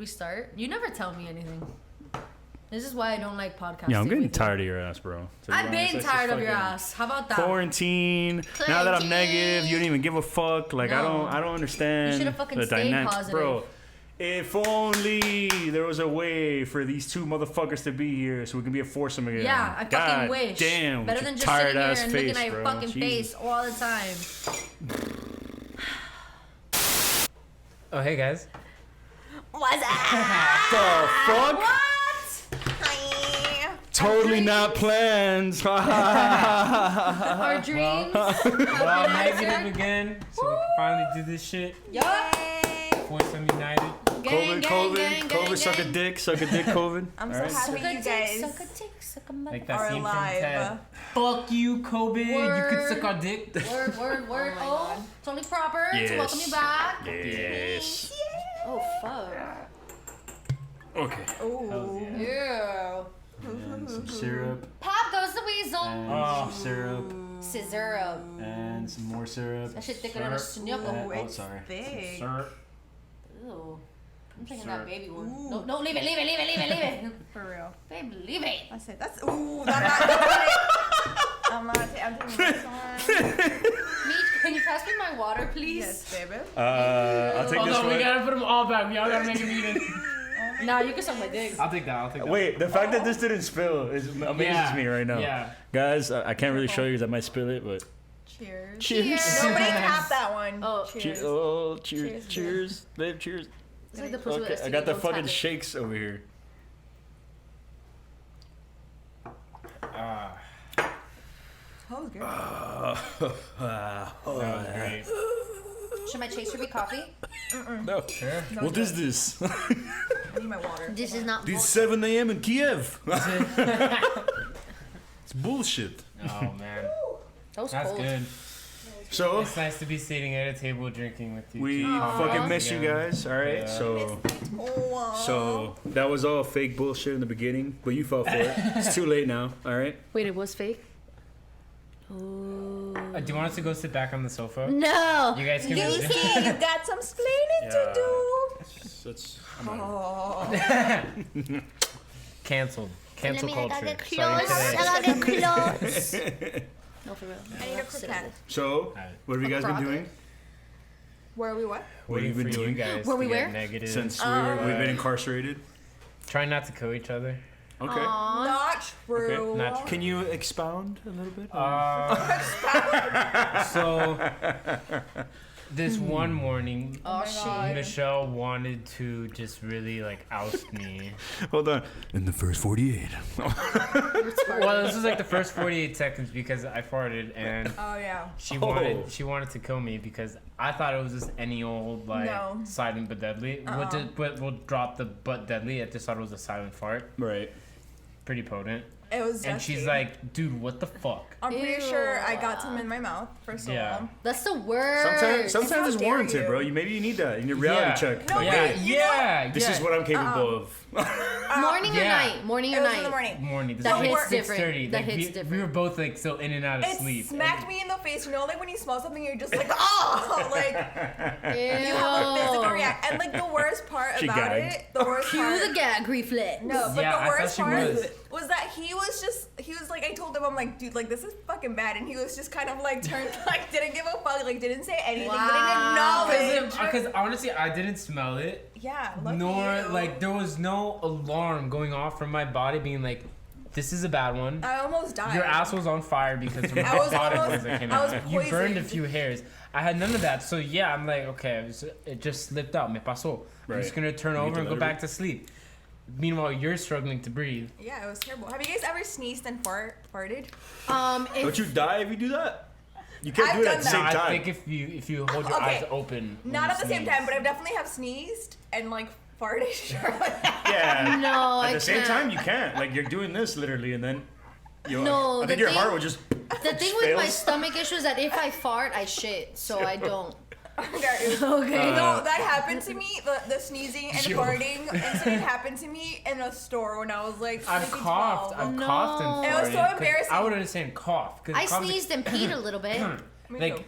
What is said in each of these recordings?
we start? You never tell me anything. This is why I don't like podcasting. Yeah, I'm getting tired of your ass, bro. I've been tired of your ass. How about that? Quarantine. Now that I'm negative, you don't even give a fuck. Like no. I don't understand. You should have fucking stayed positive, bro. If only there was a way for these two motherfuckers to be here so we can be a foursome again. Yeah, I fucking wish. Damn, better than just sitting here and looking at your fucking face all the time. Oh, hey guys. What's up? The fuck? What? Totally not planned. Our dreams. Well, negative again, so we can finally do this shit. Yay! Foursome United. COVID, suck a dick, COVID. I'm so happy you guys Like that are scene from alive. Ted. Fuck you, COVID. You could suck our dick. Word. Oh, totally proper to welcome you back. Yes. Oh, fuck. Okay. Ooh. Yeah. And some syrup. Pop goes the weasel. And some syrup. Syrup. And some more syrup. That shit thicker than a snickle. Oh, sorry. Big. Syrup. Ew. I'm taking that baby one. No, leave it. For real. Babe, leave it. That's it. That's I'm taking this one. Can you pass me my water, please? Yes, baby. I'll take this one. We gotta put them all back. We all gotta make a meeting. Nah, you can suck my dick. I'll take that. Wait, the fact that this didn't spill amazes me right now. Yeah. Guys, I can't really show you because I might spill it, but Cheers. Nobody tapped that one. Oh, Cheers. Cheers. Babe, cheers. It's like the pussy Okay, with I got the STD, fucking don't tap it. shakes over here. That was good. That was great. Should my chaser be coffee? No. Sure. What is this? I need my water. This is not. It's 7 a.m. in Kiev. It's bullshit. Oh man. That was That's cold. good. So It's nice to be sitting at a table drinking with you. we fucking miss you guys. All right. Yeah. So that was all fake bullshit in the beginning, but you fell for it. It's too late now. All right. Wait, it was fake? Oh. Do you want us to go sit back on the sofa? No. You guys can You visit. see, you got some explaining to do. That's Cancel culture. I gotta get close. No, for real. I need a croquette. So, what have you guys been doing Where are we what? What have you been for doing? you guys Were to we get where? negative. since we've been incarcerated? Try not to kill each other. Okay. Aww. Not true. Okay, not true. Can you expound a little bit? So this one morning, Oh, shit. Michelle wanted to just really like oust me. Hold on. In the first 48. Well, this was like the first 48 seconds because I farted and Oh yeah. she wanted to kill me because I thought it was just any old like silent but deadly. But we'll drop the but deadly. I just thought it was a silent fart. Right. Pretty potent. It was. And she's like, dude, what the fuck? I'm pretty sure I got some in my mouth first of all. That's the worst. Sometimes How it's dare warranted, you. bro. Maybe you need that in your reality check. No, Like, Yeah, hey, yeah. this is what I'm capable of. Morning or Yeah. night? Morning It or was night? in the morning. Morning. This That is like hits different. 6:30. That Like, hits we different. were both like so in and out of It sleep. smacked me in the face. You know, like when you smell something, you're just like, oh, like Ew. you have a physical react. And like the worst part She about gagged. it, the worst Cue part. the gag reflex. No, but Yeah, I the thought worst she part was. was that he was like, I told him, I'm like, dude, like this is fucking bad, and he was just kind of like turned, like didn't give a fuck, like didn't say anything, Wow. didn't acknowledge. Because honestly, I didn't smell it. Yeah, lucky Nor you. like there was no alarm going off from my body being like, this is a bad one. I almost died. Your ass was on fire because of I how was hot it almost- was that came I was out. You burned a poisoned. few hairs. I had none of that. So yeah, I'm like, okay, it just slipped out. Me pasó. I'm Right. just gonna turn You need over to and go let back to sleep. Meanwhile, you're struggling to breathe. Yeah, it was terrible. Have you guys ever sneezed and farted? Don't you die if you do that? You can't I've do it at done the same I time. think if you hold your Okay. eyes open. when Not you at the same sneeze. time, but I definitely have sneezed and like farted. Sure. Yeah. No, At I the same can't. time, you can't. Like you're doing this literally, and then No, I the think your thing- heart would just. The thing with my fails. stomach issue is that if I fart, I shit. So I don't. Okay. No, that happened to me. The sneezing and Yo. farting incident happened to me in a store when I was like I've maybe coughed. 12. I've coughed and No. farted. It was so 'cause embarrassing. I would understand cough. 'cause I cough is- sneezed and peed a little bit. like,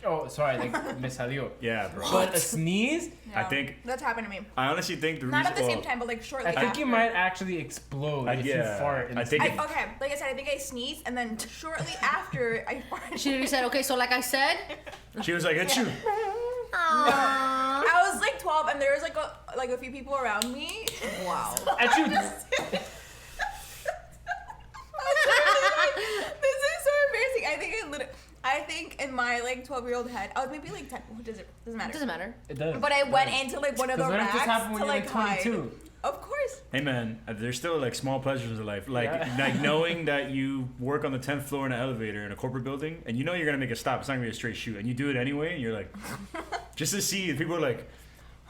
oh, sorry, like, me salió. Yeah, bro. But a sneeze? I think that's happened to me. I honestly think the Not reason. at the same time, but like shortly after. I think you might actually explode if you fart. I think. Okay, like I said, I think I sneezed, and then shortly after I farted. She said, okay, so like I said. She was like, "It's you." I was like 12, and there was like a few people around me. Wow. At you. This is so embarrassing. I think in my like 12-year-old head, I was maybe like 10. Doesn't matter. It doesn't matter. It does. But I went into like one of the Because racks happened when to you're like like 22. hide. Of course. Hey man, there's still like small pleasures in life, like knowing that you work on the 10th floor in an elevator in a corporate building, and you know you're gonna make a stop. It's not gonna be a straight shoot, and you do it anyway, and you're like, just to see. People are like,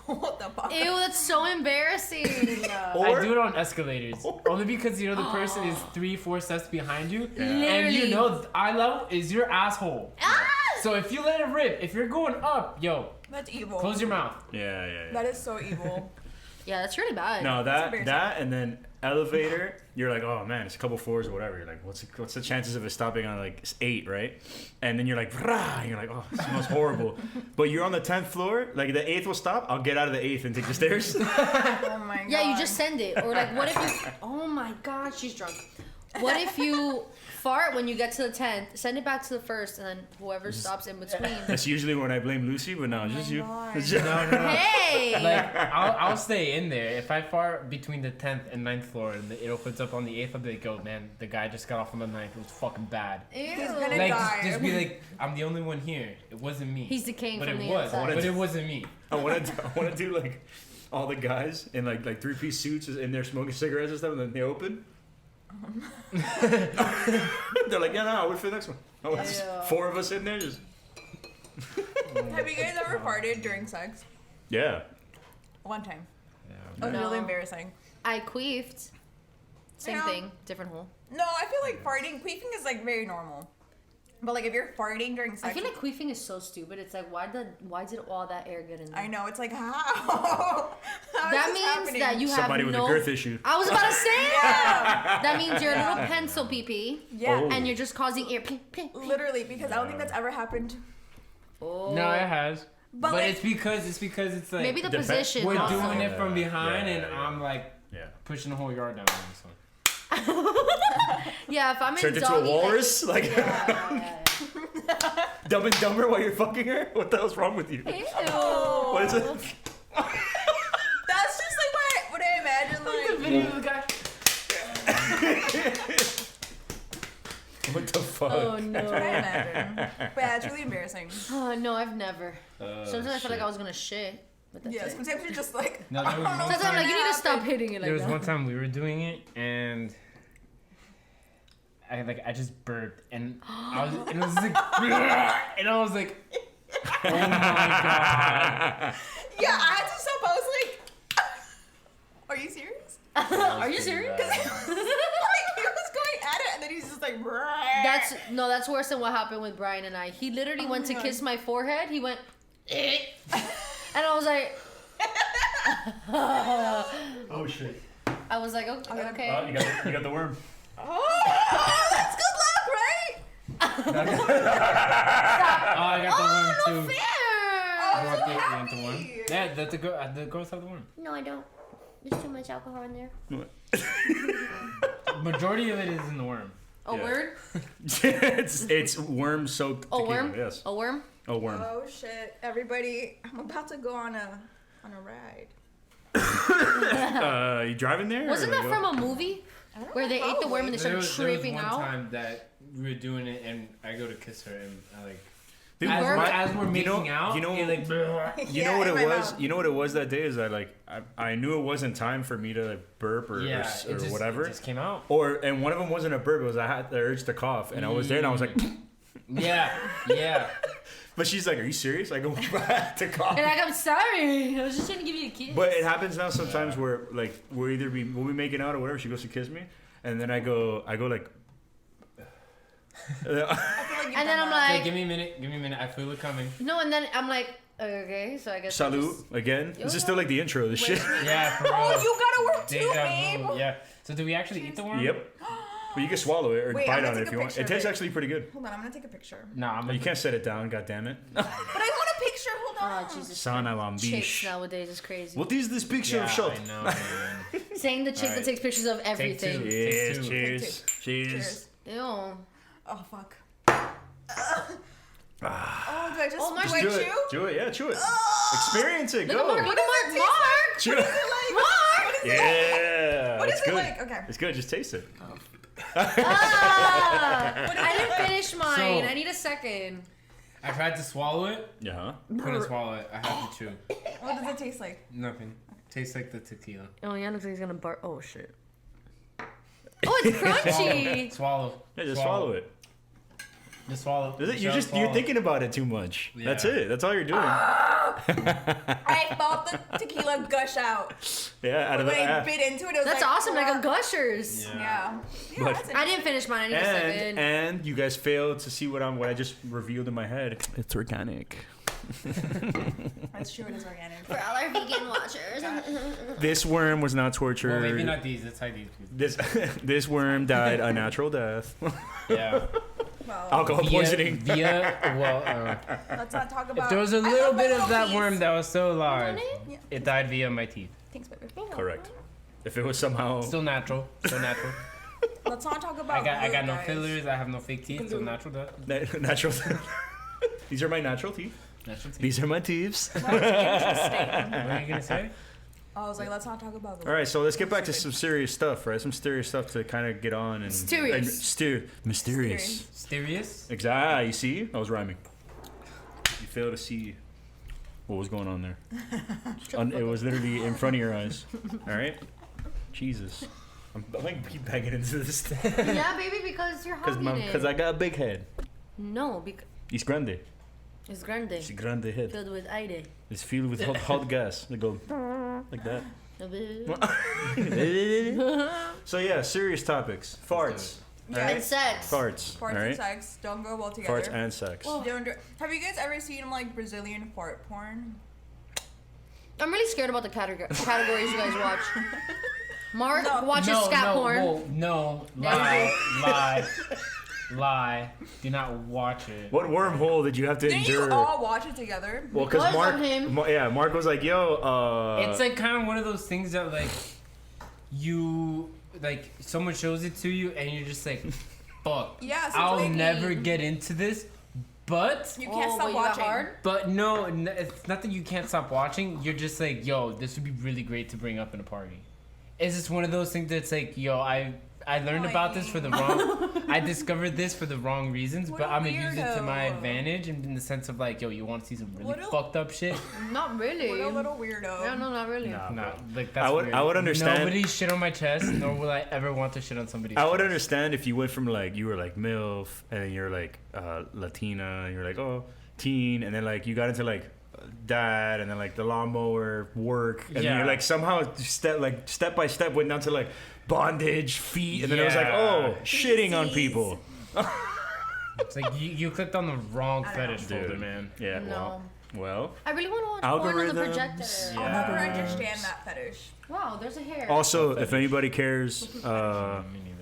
What the fuck? Ew, that's so embarrassing. I do it on escalators. Only because the other person is 3-4 steps behind you. And you Literally. know eye level is your asshole. Ah! So if you let it rip, if you're going up, yo, That's evil. close your mouth. yeah. That is so evil. Yeah, that's really bad. No, embarrassing. that, and then elevator. You're like, oh man, it's a couple floors or whatever. You're like, what's the chances of it stopping on like 8, right? And then you're like, rah, and you're like, oh, it smells horrible. But you're on the 10th floor. Like the 8th will stop. I'll get out of the 8th and take the stairs. Oh my god. Yeah, you just send it. Or like, what if you... Oh my god, she's drunk. What if you fart when you get to the 10th, send it back to the 1st, and then whoever stops in between. That's usually when I blame Lucy, but no, it's just you. It's just- No. Hey! Like, I'll stay in there. If I fart between the 10th and 9th floor and it opens up on the 8th, I'll be like, oh man, the guy just got off on the 9th. It was fucking bad. Ew. He's gonna Like, die. just be like, I'm the only one here. It wasn't me. He's decaying but from it the was, inside. but it wasn't me. I want to do like all the guys in like 3-piece suits in there smoking cigarettes and stuff, and then they open. They're like, yeah, no, we're for the next one. Oh, it's Yeah. 4 of us in there, just Have you guys ever farted during sex? yeah. One time. Yeah. It was No. really embarrassing. I queefed. Same Yeah. thing, different hole. No, I feel like queefing is like very normal. But like if you're farting during sex, I feel like queefing is so stupid. It's like, why did all that air get in there? I know, it's like how? How is That this means happening? that you Somebody have with no... a girth issue. I was about to say Yeah. that means you're a little pencil pee-pee, Yeah. Oh. and you're just causing air pee. Literally, because I don't think that's ever happened. Oh. No, it has. But, But like, it's because it's like Maybe the Depends. position. we're also. doing it from Yeah, behind, yeah, and yeah. I'm like Yeah. pushing the whole yard down. So. Yeah, if I'm in Turned into a doggy, walrus? Like Yeah. Dumb and Dumber while you're fucking her? What the hell's wrong with you? Ew. What is it? that's just like what I imagine. Like, Video of the guy. What the fuck? Oh no. what I imagine. But yeah, it's really embarrassing. Oh no, I've never. Sometimes I felt like I was gonna shit, but that's Yeah, it. sometimes you're just like, No, there was one Sometimes I'm like, you need to stop happened. hitting it There like was that. one time we were doing it, and I just burped, and it was like, and I was like, oh my god. Yeah, I had to stop. I was like, are you serious? Are you serious? Like he was going at it, and then he's just like, That's worse than what happened with Brian and I. He literally went to my kiss my forehead. He went, and I was like, Oh shit. I was like, okay. Oh, you got the worm. Oh, that's good luck, right? Oh, I got the worm too. Fair. I'm You so want the happy. worm? Yeah, the girls have the worm. No, I don't. There's too much alcohol in there. Majority of it is in the worm. A Yeah. word? it's worm soaked A tequila. worm? Yes. A worm? A worm. Oh shit, everybody! I'm about to go on a ride. You driving there? Wasn't or that like, from a movie? Where they ate the worm and they There started was tripping one out? time that we were doing it, and I go to kiss her, and I like. Dude, As we're you making know- out, you know- it like. You know Yeah, what in it my was? mouth. You know what it was that day? Is that like I knew it wasn't time for me to like burp or whatever. It just came out. And one of them wasn't a burp. It was I had the urge to cough, and I was there, and I was like, Yeah. but she's like, "Are you serious?" I go back to cough. And I'm sorry. I was just trying to give you a kiss. But it happens now sometimes where like we'll be making out or whatever. She goes to kiss me, and then I go like. I feel like you've And then done I'm that. Hey, like, give me a minute. I feel it coming. no, and then I'm like, okay, so I guess. I Salute just- again. This is still like the intro of this shit. Yeah, for real. Oh, you gotta work too, Deja babe. vu. Yeah. So do we actually eat the worm? Yep. But you can swallow it or Wait, bite I'm on gonna it take if a you want. picture It of tastes it. actually pretty good. Hold on, I'm gonna take a picture. No, You can't set it down, god damn it. But I want a picture. Hold on. Oh, Jesus. Sana Chicks lambish. nowadays is crazy. What is this picture Yeah, of shot? I know, man. Saying the chick that Alright. takes pictures of everything. two. Yes, Take two. cheers. Cheers. Cheers. Ew. Oh fuck. Oh, do I just Oh, Mark, do I Do chew? it. Do it. Yeah, chew it. Experience it. Look Go. at Mark. Look at Mark. Chew it. What is it like? Yeah. What is It's it good. like? Okay. It's good. Just taste it. I didn't finish mine. So- I need a second. I tried to swallow it. Yeah. Couldn't swallow it. I have to chew. What does it taste like? Nothing. Tastes like the tequila. Oh, yeah, looks like he's gonna bark. Oh, shit. Oh, it's crunchy. Swallow. Yeah, just swallow it. Just swallow. Is it? You're Just just you're swallow. thinking about it too much. Yeah. That's it. That's all you're doing. I felt the tequila gush out. Yeah, out of When the I bit into it, it was That's like, awesome. Like a Gushers. Yeah. But- That's I didn't finish mine. I need a second. And you guys failed to see what I just revealed in my head. It's organic. That's true. It is organic. For all our vegan watchers. This worm was not tortured. Well, maybe not these. Let's hide these. This worm died a natural death. Yeah. Well, Alcohol poisoning. let's not talk about. if there was a I little love my bit of little that piece. worm that was still alive, Yeah. it died via my teeth. Thanks, baby. Correct. If it was somehow Still natural. Still natural. Let's not talk about. I got glue, no guys. fillers. I have no fake teeth. So natural. natural. These are my natural teeth. Natural teeth. These are my teeths. That was interesting. What are you gonna say? I was like, let's not talk about. glue. All right, so let's get back to some serious stuff, right? Some serious stuff to kind of get on and Mysterious. mysterious. Mysterious. Exactly. You see, I was rhyming. You fail to see what was going on there. It was literally in front of your eyes. All right. Jesus, I'm like keep banging into this thing Yeah, baby, because you're hogging it. because I got a big head. No, because It's grande. it's grande. It's a grande head. Filled with aire. It's filled with hot gas. They go like that. So yeah, serious topics. Farts. Yeah. Alright? And sex. Farts. Farts all right? and sex don't go well together. Farts and sex. Have you guys ever seen like Brazilian fart porn? I'm really scared about the categories you guys watch. Mark No. watches scat porn. Whoa, no, lie. Do not watch it. What wormhole did you have to Didn't endure? you all watch it together? Well, because Because Mark, of him. Mark was like, "Yo, It's like kind of one of those things that like you like someone shows it to you and you're just like, fuck. Yeah, so I'll it's like- never get into this, but You can't stop wait, you got watching. hard? no, it's not that you can't stop watching. You're just like, yo, this would be really great to bring up in a party. It's just one of those things that's like, yo, I learned about this for the wrong. I discovered this for the wrong reasons, What but a I'm gonna use it to my weirdo. advantage, in the sense of like, yo, you want to see some really What a- fucked up shit? Not really. What a little weirdo. Yeah, no, not really. Nah, No, bro. like that's I would- weird. I would understand- Nobody shit on my chest, nor will I ever want to shit on somebody's I would chest. understand if you went from like you were like MILF and then you're like Latina and you're like teen and then like you got into like dad and then like the lawnmower work and then Yeah. you're like somehow step by step went down to like bondage feet and then it was like Yeah. shitting on Feces. people. It's like you clicked on the wrong I fetish Dude. folder, man. Yeah. No. Well. I really want to watch porn on the Algorithms. projector. Yeah. I'll never understand that fetish. Wow, there's a hair. Also, if anybody cares, Me neither.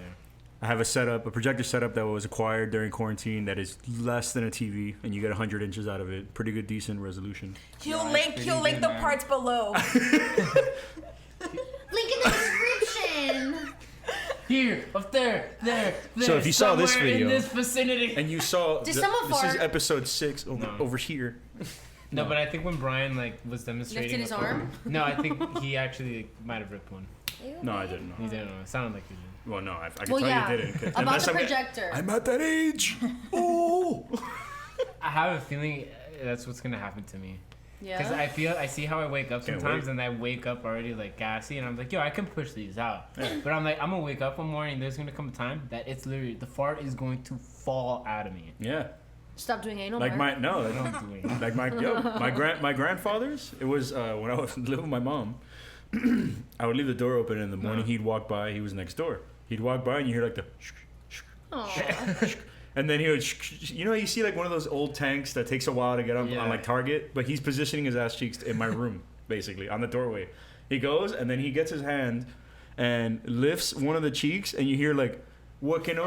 I have a projector setup that was acquired during quarantine that is less than a TV, and you get 100 inches out of it. Pretty good, decent resolution. He'll Yeah, link it's he'll pretty link good, the man. parts below. Link in the description. Here, up there, there. So if you saw this somewhere video- in this vicinity. And you saw Did someone this is fart? episode 6 No. over here. No, but I think when Brian like was demonstrating. Lifted his arm? No, I think he actually might have ripped one. No, I didn't. He didn't know. It sounded like he did. Well, no, I can Well, tell yeah. you didn't. 'cause About unless the I'm- projector. I'm at that age. Oh. I have a feeling that's what's gonna happen to me. Because Yeah. I see how I wake up Can't sometimes, wait. and I wake up already like gassy, and I'm like, yo, I can push these out. But I'm like, I'm gonna wake up one morning, there's gonna come a time that it's literally, the fart is going to fall out of me. Yeah. Stop doing anal. Like Mark. my no, I don't do it. like my grandfather's. It was when I was living with my mom. I would leave the door open and in the morning. He'd walk by. He was next door. He'd walk by and you hear like the. Aw. And then he would, you know, you see like one of those old tanks that takes a while to get up Yeah. on like Target, but he's positioning his ass cheeks in my room, basically, on the doorway. He goes and then he gets his hand and lifts one of the cheeks, and you hear like, what can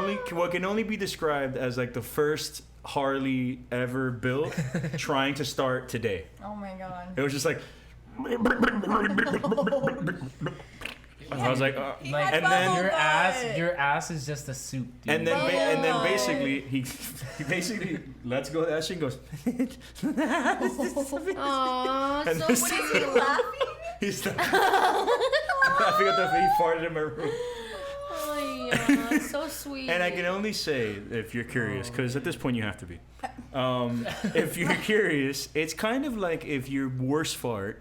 only be described as like the first Harley ever built trying to start today. Oh my god. It was just like. I was like, and then your ass is just a soup, dude. And then basically he basically lets go of that shit and goes. Aww, And so this- What is he laughing? He's laughing at the he farted in my room. Oh, yeah, so sweet. And I can only say, if you're curious, because at this point you have to be. If you're curious, it's kind of like if your worst fart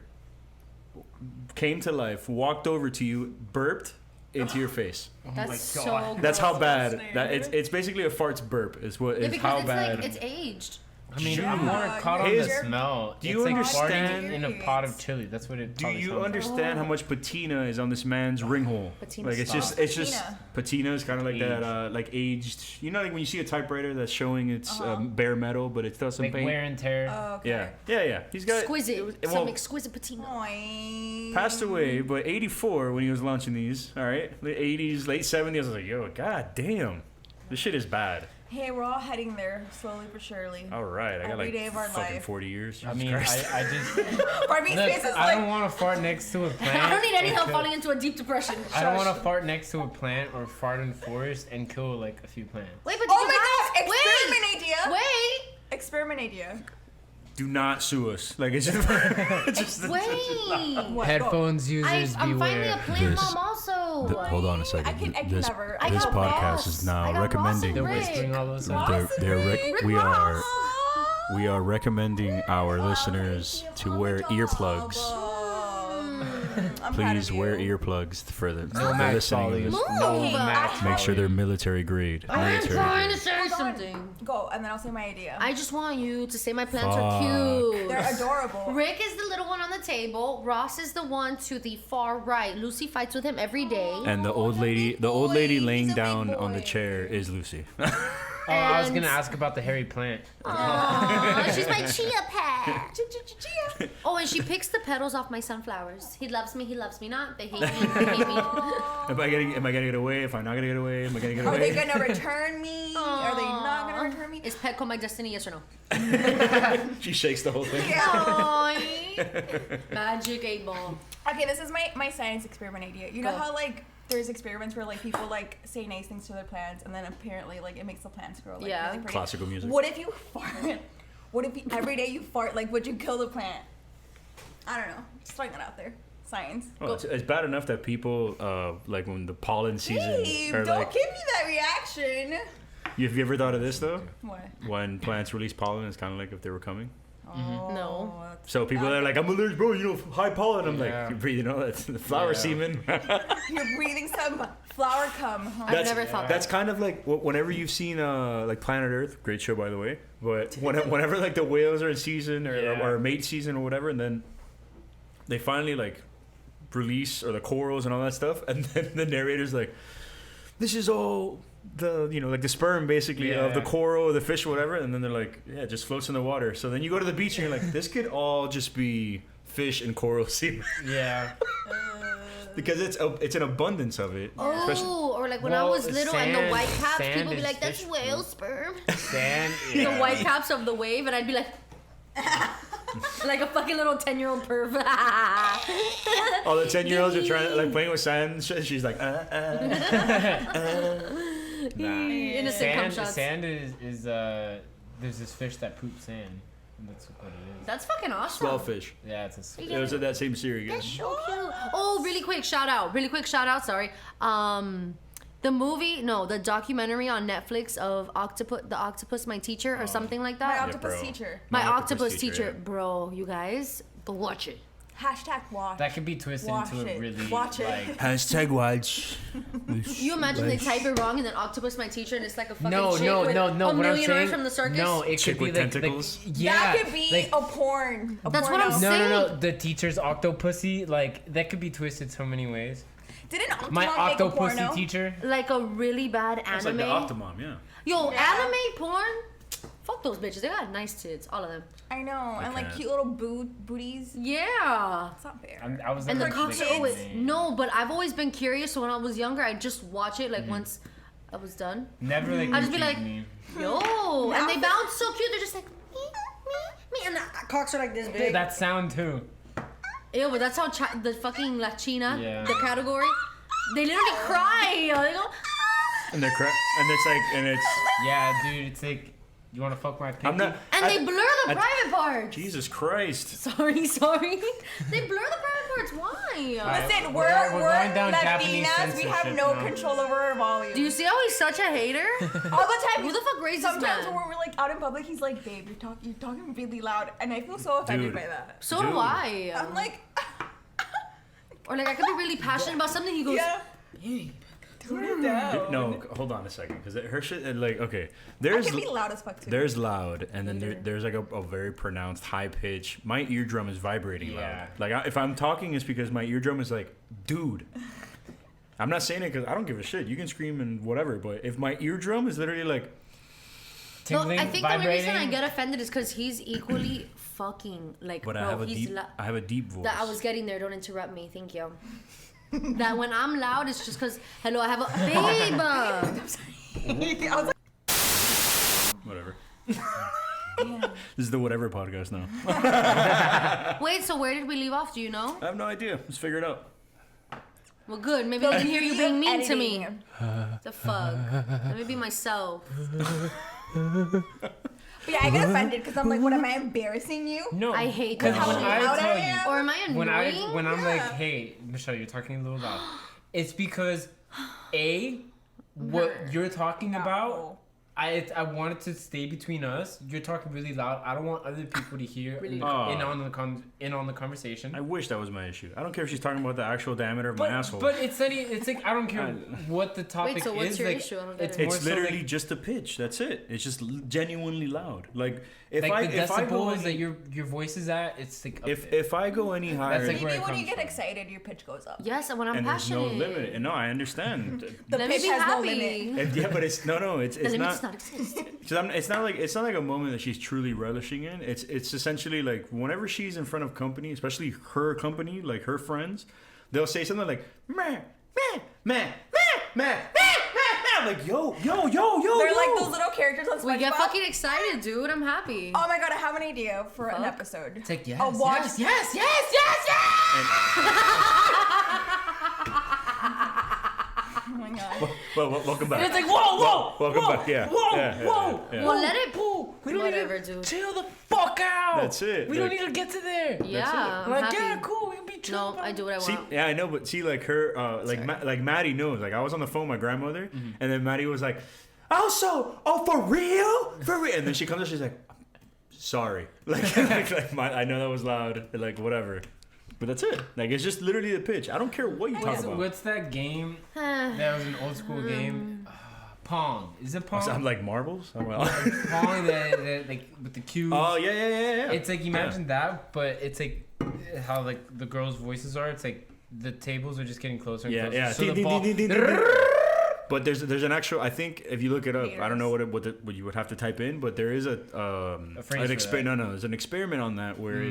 came to life, walked over to you, burped into your face. That's so. That's how gross. bad that it's basically a fart's burp is what Yeah, is because how it's bad. like it's aged. I mean, Dude. I'm more caught on the His- smell. Do you it's like understand- farting in a pot of chili. That's what it Do probably you sounds understand how much patina is on this man's ring hole? Patina Like it's sauce. just patina is kind of like that Aged. like aged. You know, like when you see a typewriter that's showing its bare metal, but it still some like paint. wear and tear. Okay. Yeah. He's got Exquisite. well, Some exquisite patina. Oy. passed away, but 84 when he was launching these. All right, late 80s, late 70s. I was like, yo, god damn, this shit is bad. Hey, we're all heading there slowly but surely. All right, I got Every like day of our fucking life. 40 years. I Jesus mean, Christ. I just Barbie's look, face is I don't like. want to fart next to a plant. I don't need any help or falling into a deep depression. I don't Shush. want to fart next to a plant or fart in the forest and kill like a few plants. Wait, but Oh you my guys- god! Experiment idea. Wait. Experiment idea. Do not sue us. Like it's just, Wait. What? Headphones users I'm finally a beware. plant This- mom also. Hold on a second. I can this never. I this got podcast Ross. is I now got recommending. They're Rick. whispering all those We are recommending our listeners to wear earplugs. I'm proud Please of wear you. earplugs for the No for max listening. to volume. this. No Move. max Make sure they're volume. military grade. I'm Military trying to grade. say Hold on. something. Go, and then I'll say my idea. I just want you to say my plants are Fuck. cute. They're adorable. Rick is the little one on the table. Ross is the one to the far right. Lucy fights with him every day. And the old lady, laying He's a big down on the boy. chair is Lucy. Oh, I was And- gonna ask about the hairy plant. Aw, she's my chia pet. Chia. Oh, and she picks the petals off my sunflowers. He loves me not. They hate me, they hate me. Am I gonna get away? If I'm not gonna get away, am I gonna get Are they away? gonna return me? Are they not gonna return me? Is Petco my destiny, yes or no? She shakes the whole thing. Yeah. Magic 8 ball. Okay, this is my science experiment idea. You know Go. how like there's experiments where like people like say nice things to their plants and then apparently like it makes the plants grow like Yeah. really pretty. Classical music. What if you fart? What if every day you fart? Like, would you kill the plant? I don't know. Just throwing that out there. Science. Well, it's bad enough that people like when the pollen season Babe, or don't like. give me that reaction. Have you ever thought of this though? What? When plants release pollen, it's kind of like if they were coming. Oh, No. that's So people are like, I'm allergic, bro. You know, high pollen. I'm Yeah. like, you're breathing all that the flower Yeah. semen. You're breathing some flower cum. Huh? I've never thought That's that. kind of like whenever you've seen like Planet Earth, great show by the way. But whenever like the whales are in season or mate season or whatever, and then they finally like release or the corals and all that stuff, and then the narrator's like, this is all the like the sperm basically of the Yeah. coral or the fish or whatever, and then they're like, yeah, it just floats in the water. So then you go to the beach and you're like, this could all just be fish and coral semen Yeah. because it's an abundance of it. Especially- Oh, or like when I Well, was little and the sand- white caps, sand people be is like, that's fish whale poop. sperm. Sand. The Yeah. white caps of the wave, and I'd be like, like a fucking little 10-year-old perv. all the 10-year-olds are trying like playing with sand and shit. She's like, Innocent cum Sand. shots. Sand is there's this fish that poops sand. And that's what it is. That's fucking awesome. Swellfish. Yeah, it's a. It was in that same series. That's so cute. Oh, really quick shout out. Sorry. The documentary on Netflix of the octopus, my teacher, or something like My that. octopus bro. teacher. My My octopus octopus teacher, teacher, bro. You guys, go watch it. Hashtag watch. That could be twisted Watch into a it. really Watch it. like. Hashtag watch. You imagine they type it wrong and then octopus my teacher and it's like a fucking No, chick no, with no, a no. What I'm million saying, arms from the circus. no, it Chick could be with like, tentacles? yeah, That could be like, a porn. That's what I'm porno. saying. no. The teacher's octopussy, like that could be twisted so many ways. Didn't Octomom My make a octopussy porno? teacher. Like a really bad It's anime. like the Octomom, yeah. Yo, Yeah. anime porn. Fuck those bitches. They got nice tits, all of them. I know, and like can't. cute little booties. Yeah. It's not fair. I was And the never cocks big are always anime. no, but I've always been curious. So when I was younger, I'd just watch it like once that was done. Never like. I'd just be like, me. yo, and they bounce so cute. They're just like, me, and the cocks are like this big. That sound too. Ew, but that's how the fucking Latina, Yeah. the category, they literally cry. They go, And they're and it's Yeah, dude. It's like, you want to fuck my pinky? I'm not. and they blur the private parts. Jesus Christ. Sorry. They blur the private parts. Why? Listen, we're we're going down Japanese Latinas. We have censorship no now. control over our volume. Do you see how he's such a hater? All the time. Who the fuck raised this Sometimes man? when we're like out in public, he's like, "Babe, you're talking really loud," and I feel so offended Dude. by that. So Dude. do I. I'm like, Or like I could be really passionate about something. He goes, yeah. "Babe." Turn it down. No, hold on a second, because her shit, like, okay, I there's can be loud as fuck too. there's loud, and then there's like a very pronounced high pitch. My eardrum is vibrating Yeah. loud. Like if I'm talking, it's because my eardrum is like, dude. I'm not saying it because I don't give a shit. You can scream and whatever, but if my eardrum is literally like, No, Tingling, I think the only reason I vibrating. get offended is because he's equally fucking like. but bro, I have a he's deep voice. That I was getting there. Don't interrupt me. Thank you. That when I'm loud, it's just because hello, I have a babe. I was like, Whatever. This is the whatever podcast now. Wait, so where did we leave off? Do you know? I have no idea. Let's figure it out. Well, good. Maybe I can hear you being mean to me. editing. The fuck? Let me be myself. But yeah, I get offended because I'm like, what am I embarrassing you? No, I hate because that. when How I loud tell I you, am? Or am I annoying? when I'm like, Yeah. hey, Michelle, you're talking a little loud. It's because what you're talking about. I want it to stay between us. You're talking really loud. I don't want other people to hear Really in loud. on the conversation. I wish that was my issue. I don't care if she's talking about the actual diameter of my asshole. But it's like I don't care what the topic Wait, so what's is. your like, issue? I don't get it's it. more It's so literally like, just a pitch. That's it. It's just genuinely loud. Like if like I the if I go decibels any, that your voice is at. It's like up there. if I go any higher, That's like Maybe where it when you comes get from. excited, your pitch goes up. Yes, and when I'm and there's no passionate. limit. And no, I understand. The Let me pitch be has no happy. limit. Yeah, but it's no. It's The limit not. does not exist. It's not like a moment that she's truly relishing in. It's essentially like whenever she's in front of company, especially her company, like her friends, they'll say something like meh, meh, meh, meh, meh, meh, meh. Like yo. They're like those little characters on SpongeBob. We get fucking excited, dude. I'm happy. Oh my god, I have an idea for an Fuck. episode. It's like yes, A watch. yes. Oh my god. Well, welcome back. And it's like whoa, Welcome back. Yeah. whoa, Yeah. Well, let it. We don't Whatever, need to dude. chill the fuck out. That's it. We don't Like- need to get to there. Yeah, I'm I'm like, happy. yeah, cool. We can be chill. No, about I do what I See, want. yeah, I know, but see, like her, like like Maddie knows. Like I was on the phone with my grandmother, and then Maddie was like, "Oh, for real? And then she comes up, she's like, "Sorry." Like I know that was loud. Like whatever, but that's it. Like it's just literally the pitch. I don't care what you talk about. What's that game? That was an old school game. Pong. Is it Pong? I'm like marbles. I'm like, Pong that like with the cubes. oh yeah. It's like imagine that, but it's like how like the girls' voices are. It's like the tables are just getting closer and closer. Yeah. So Ding, the ding, ball. ding, ding, ding, ding. But there's an actual. I think if you look it up, I don't know what you would have to type in, but there is a phrase for that. No, there's an experiment on that where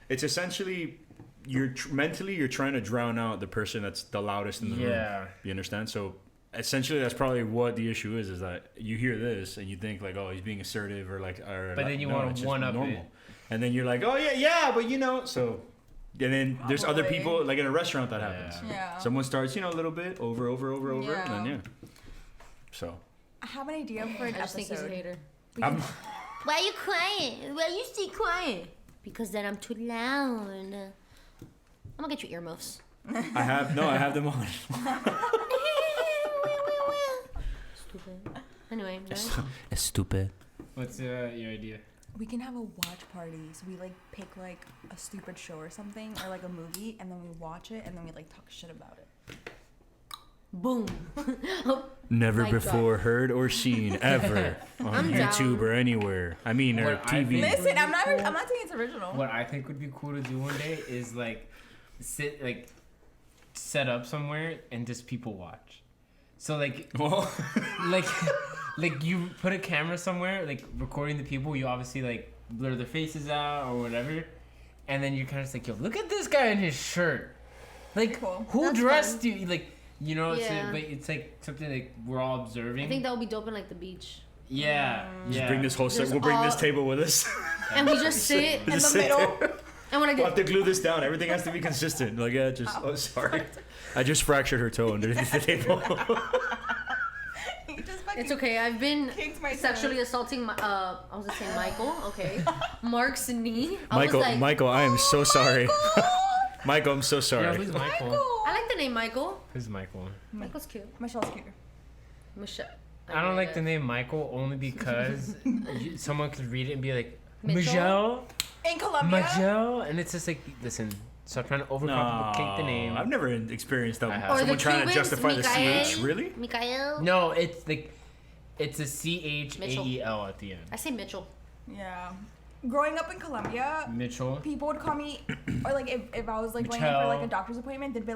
it's essentially you're mentally you're trying to drown out the person that's the loudest in the room. Yeah. You understand? So essentially that's probably what the issue is that you hear this and you think like, oh, he's being assertive or like, or But then you no, wanna it's just one-up normal. it. And then you're like, oh yeah, but you know, so. And then there's other Probably. people like in a restaurant that happens. Yeah. Someone starts, a little bit over, and Yeah. then yeah. So I have an idea for an I just think he's a episode. hater. I'm, Why are you crying? Why you stay quiet? Because then I'm too loud. I'm gonna get you earmuffs. I have them on. Stupid. Anyway, right? It's stupid. What's your idea? We can have a watch party. So we like pick like a stupid show or something or like a movie and then we watch it and then we like talk shit about it. Boom. Never My before heard or seen ever on I'm YouTube down. or anywhere. I mean, or What I TV. think- Listen, I'm not saying it's original. What I think would be cool to do one day is like set up somewhere and just people watch. So like like you put a camera somewhere like recording the people. You obviously like blur their faces out or whatever, and then you're kind of just like, yo, look at this guy in his shirt. Like Cool. who That's dressed fun. you? Like You know, Yeah. but it's like something like we're all observing. I think that would be dope in like the beach. Yeah. Just bring this whole set. There's We'll bring this all- table with us. And we just sit in the Just sit middle. there. And when I We'll have did, to glue this down. Everything has to be consistent. Like, yeah, just. Oh, sorry. I just fractured her toe underneath the table. He just fucking it's okay. I've been kicked my sexually toes. assaulting. I was gonna say Michael. Okay, Mark's knee. I Michael, was like, Michael, I am so sorry. Michael, I'm so Yeah, sorry. who's Michael? I like the name Michael. Who's Michael? Michael's cute. Michelle's cute. Michelle. I don't like the name Michael only because someone could read it and be like, Mitchell? Michelle? In Colombia. Michelle? And it's just like, listen, stop trying to overcomplicate the name. I've never experienced that. I have. Or Someone the trying to Cubans, justify the Mikael. CH. Really? Mikael. No, it's like, it's a CHAEL at the end. I say Mitchell. Yeah. Growing up in Colombia, Mitchell. people would call me, or like if I was like going in Michelle. for like a doctor's appointment, they'd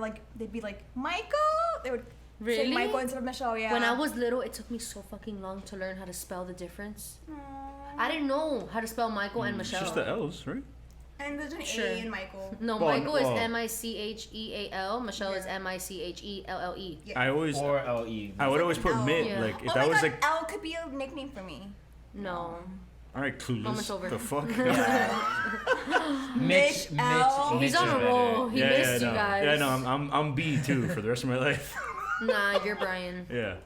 be like Michael. They would say Really? Michael instead of Michelle. Yeah. When I was little, it took me so fucking long to learn how to spell the difference. I didn't know how to spell Michael and It's Michelle. just the L's, right? And there's an Sure. A in Michael. No, Well, Michael is well- Micheal. Michelle is Yeah. Michelle. Yeah. I always, Or LE. I would always put L. mid. Yeah. Like if Oh that my was God, like, L could be a nickname for me. No. all right, clueless. Moment's over. The fuck? Mitch. L. He's on a is roll. He missed no. you guys. Yeah, no, I'm B too for the rest of my life. Nah, you're Brian. Yeah.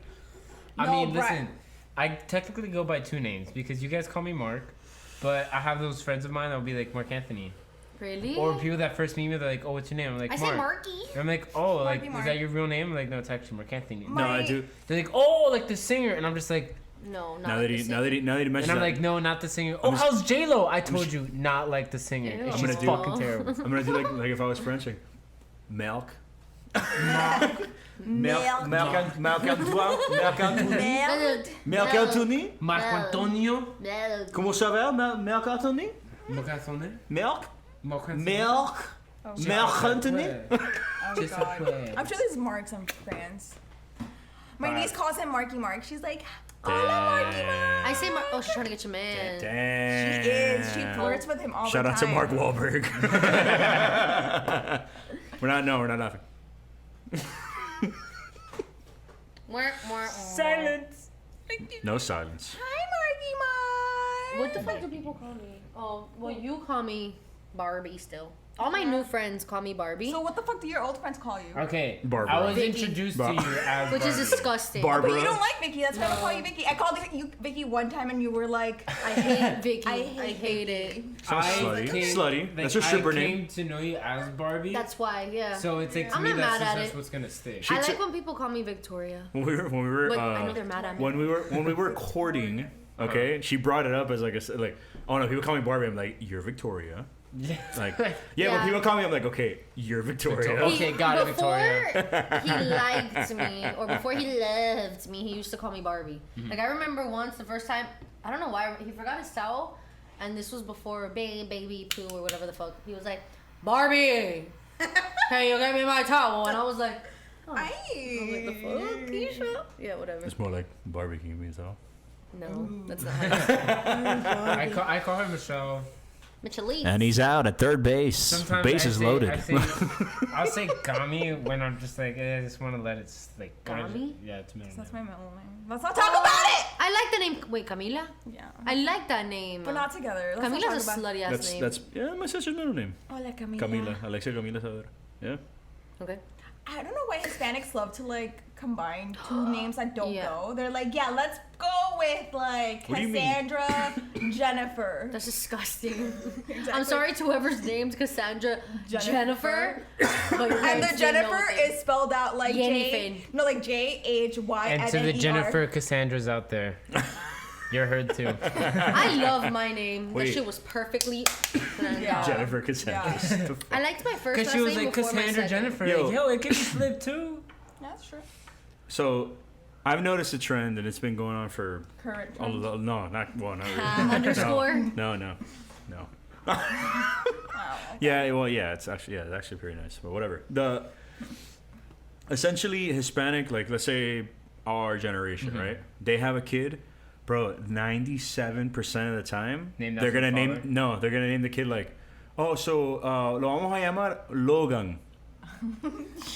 I No, mean, Brett. listen, I technically go by two names because you guys call me Mark, but I have those friends of mine that will be like Mark Anthony. Really? Or people that first meet me, they're like, oh, what's your name? I'm like, I Mark. say Marky. And I'm like, oh, like, Marky is that your real name? I'm like, no, it's actually Mark Anthony. My- No, I do. They're like, oh, like the singer. And I'm just like, No, not Now like that the he same. now that he and mentioned I'm that, like, no, not the singer. Oh, just- how's J-Lo? I told you, not like the singer. Ew. It's I'm just gonna do- fucking terrible. I'm gonna do like if I was French, like milk. Milk. Milk Antoine. Milk Anthony. Marco Antonio. Comment ça va, Milk Anthony? Marco Antonio. Milk. Marco Milk. Oh, Milk Anthony. Oh Just a God. play. I'm sure there's Marks in France. My niece calls him Marky Mark. She's like, Damn. hola Marky Mark. I say Mark. Oh, she's trying to get your man. Damn. She is. She flirts with him all Shout the out time. to Mark Wahlberg. we're not laughing. Silence. No silence. Hi, Marky Mark. What the fuck do people call me? Oh, well, you call me Barbie still. All my new friends call me Barbie, So what the fuck do your old friends call you? Okay, Barbara. I was Vicky. introduced to you as which is Barbie. disgusting. Barbara. But you don't like Vicky. That's why I call you Vicky. I called you Vicky one time and you were like, I hate Vicky. I I hate hate it. Sounds slutty. Slutty. like, That's her stripper I name. came to know you as Barbie. That's why, yeah. So it's like to I'm me not that's mad at just it. what's gonna stick. She I took- like when people call me Victoria. When we were But I know they're mad at me. when we were courting, okay, she brought it up as like oh no, people call me Barbie. I'm like, you're Victoria. Yeah. Like yeah, Yeah. when people call me, I'm like, okay, you're Victoria. Victoria. Okay, got it, before Victoria. he liked me, or before he loved me, he used to call me Barbie. Mm-hmm. Like I remember once, the first time, I don't know why, he forgot his towel, and this was before baby poo or whatever the fuck. He was like, Barbie, hey, you get me my towel, and I was like, oh. I was like, the fuck, Keisha? Yeah, whatever. It's more like Barbie can me so. No, that's not how it's I call her Michelle. Michelise. And he's out at third base. Sometimes Base I is say, loaded. I'll say Gami when I'm just like, I just want to let it like. Gami? Yeah, it's middle that's name. my middle name. Let's not talk about it. I like the name. Wait, Camila? Yeah. I like that name. But not together. Let's not Camila's a talk about slutty ass name. That's yeah, my sister's middle name. Hola, Camila. Camila, Alexia Camila Saavedra. Yeah. Okay. I don't know why Hispanics love to like combine two names that don't Yeah. go. They're like, yeah, let's go with like What do you mean? Cassandra, Jennifer. That's disgusting. Exactly. I'm sorry to whoever's named Cassandra Jennifer. But your And the parents didn't know Jennifer it. is spelled out like Jennifer. like JHY. And to the Jennifer Cassandras out there, you're heard too. I love my name. Wait. That shit was perfectly planned Yeah. out. Jennifer Cassandra. Yeah. I liked my first Because last she was name like before my Cassandra second. Jennifer. Yo. Like, yo, it can be flipped too. That's true. So, I've noticed a trend, and it's been going on for Current. a trend. no, not really. Underscore? No. Yeah, well, yeah, it's actually pretty nice, but whatever. The essentially Hispanic, like let's say our generation, right? They have a kid, bro. 97% of the time, Named they're after gonna the name father? they're gonna name the kid like, oh, so lo vamos a llamar Logan.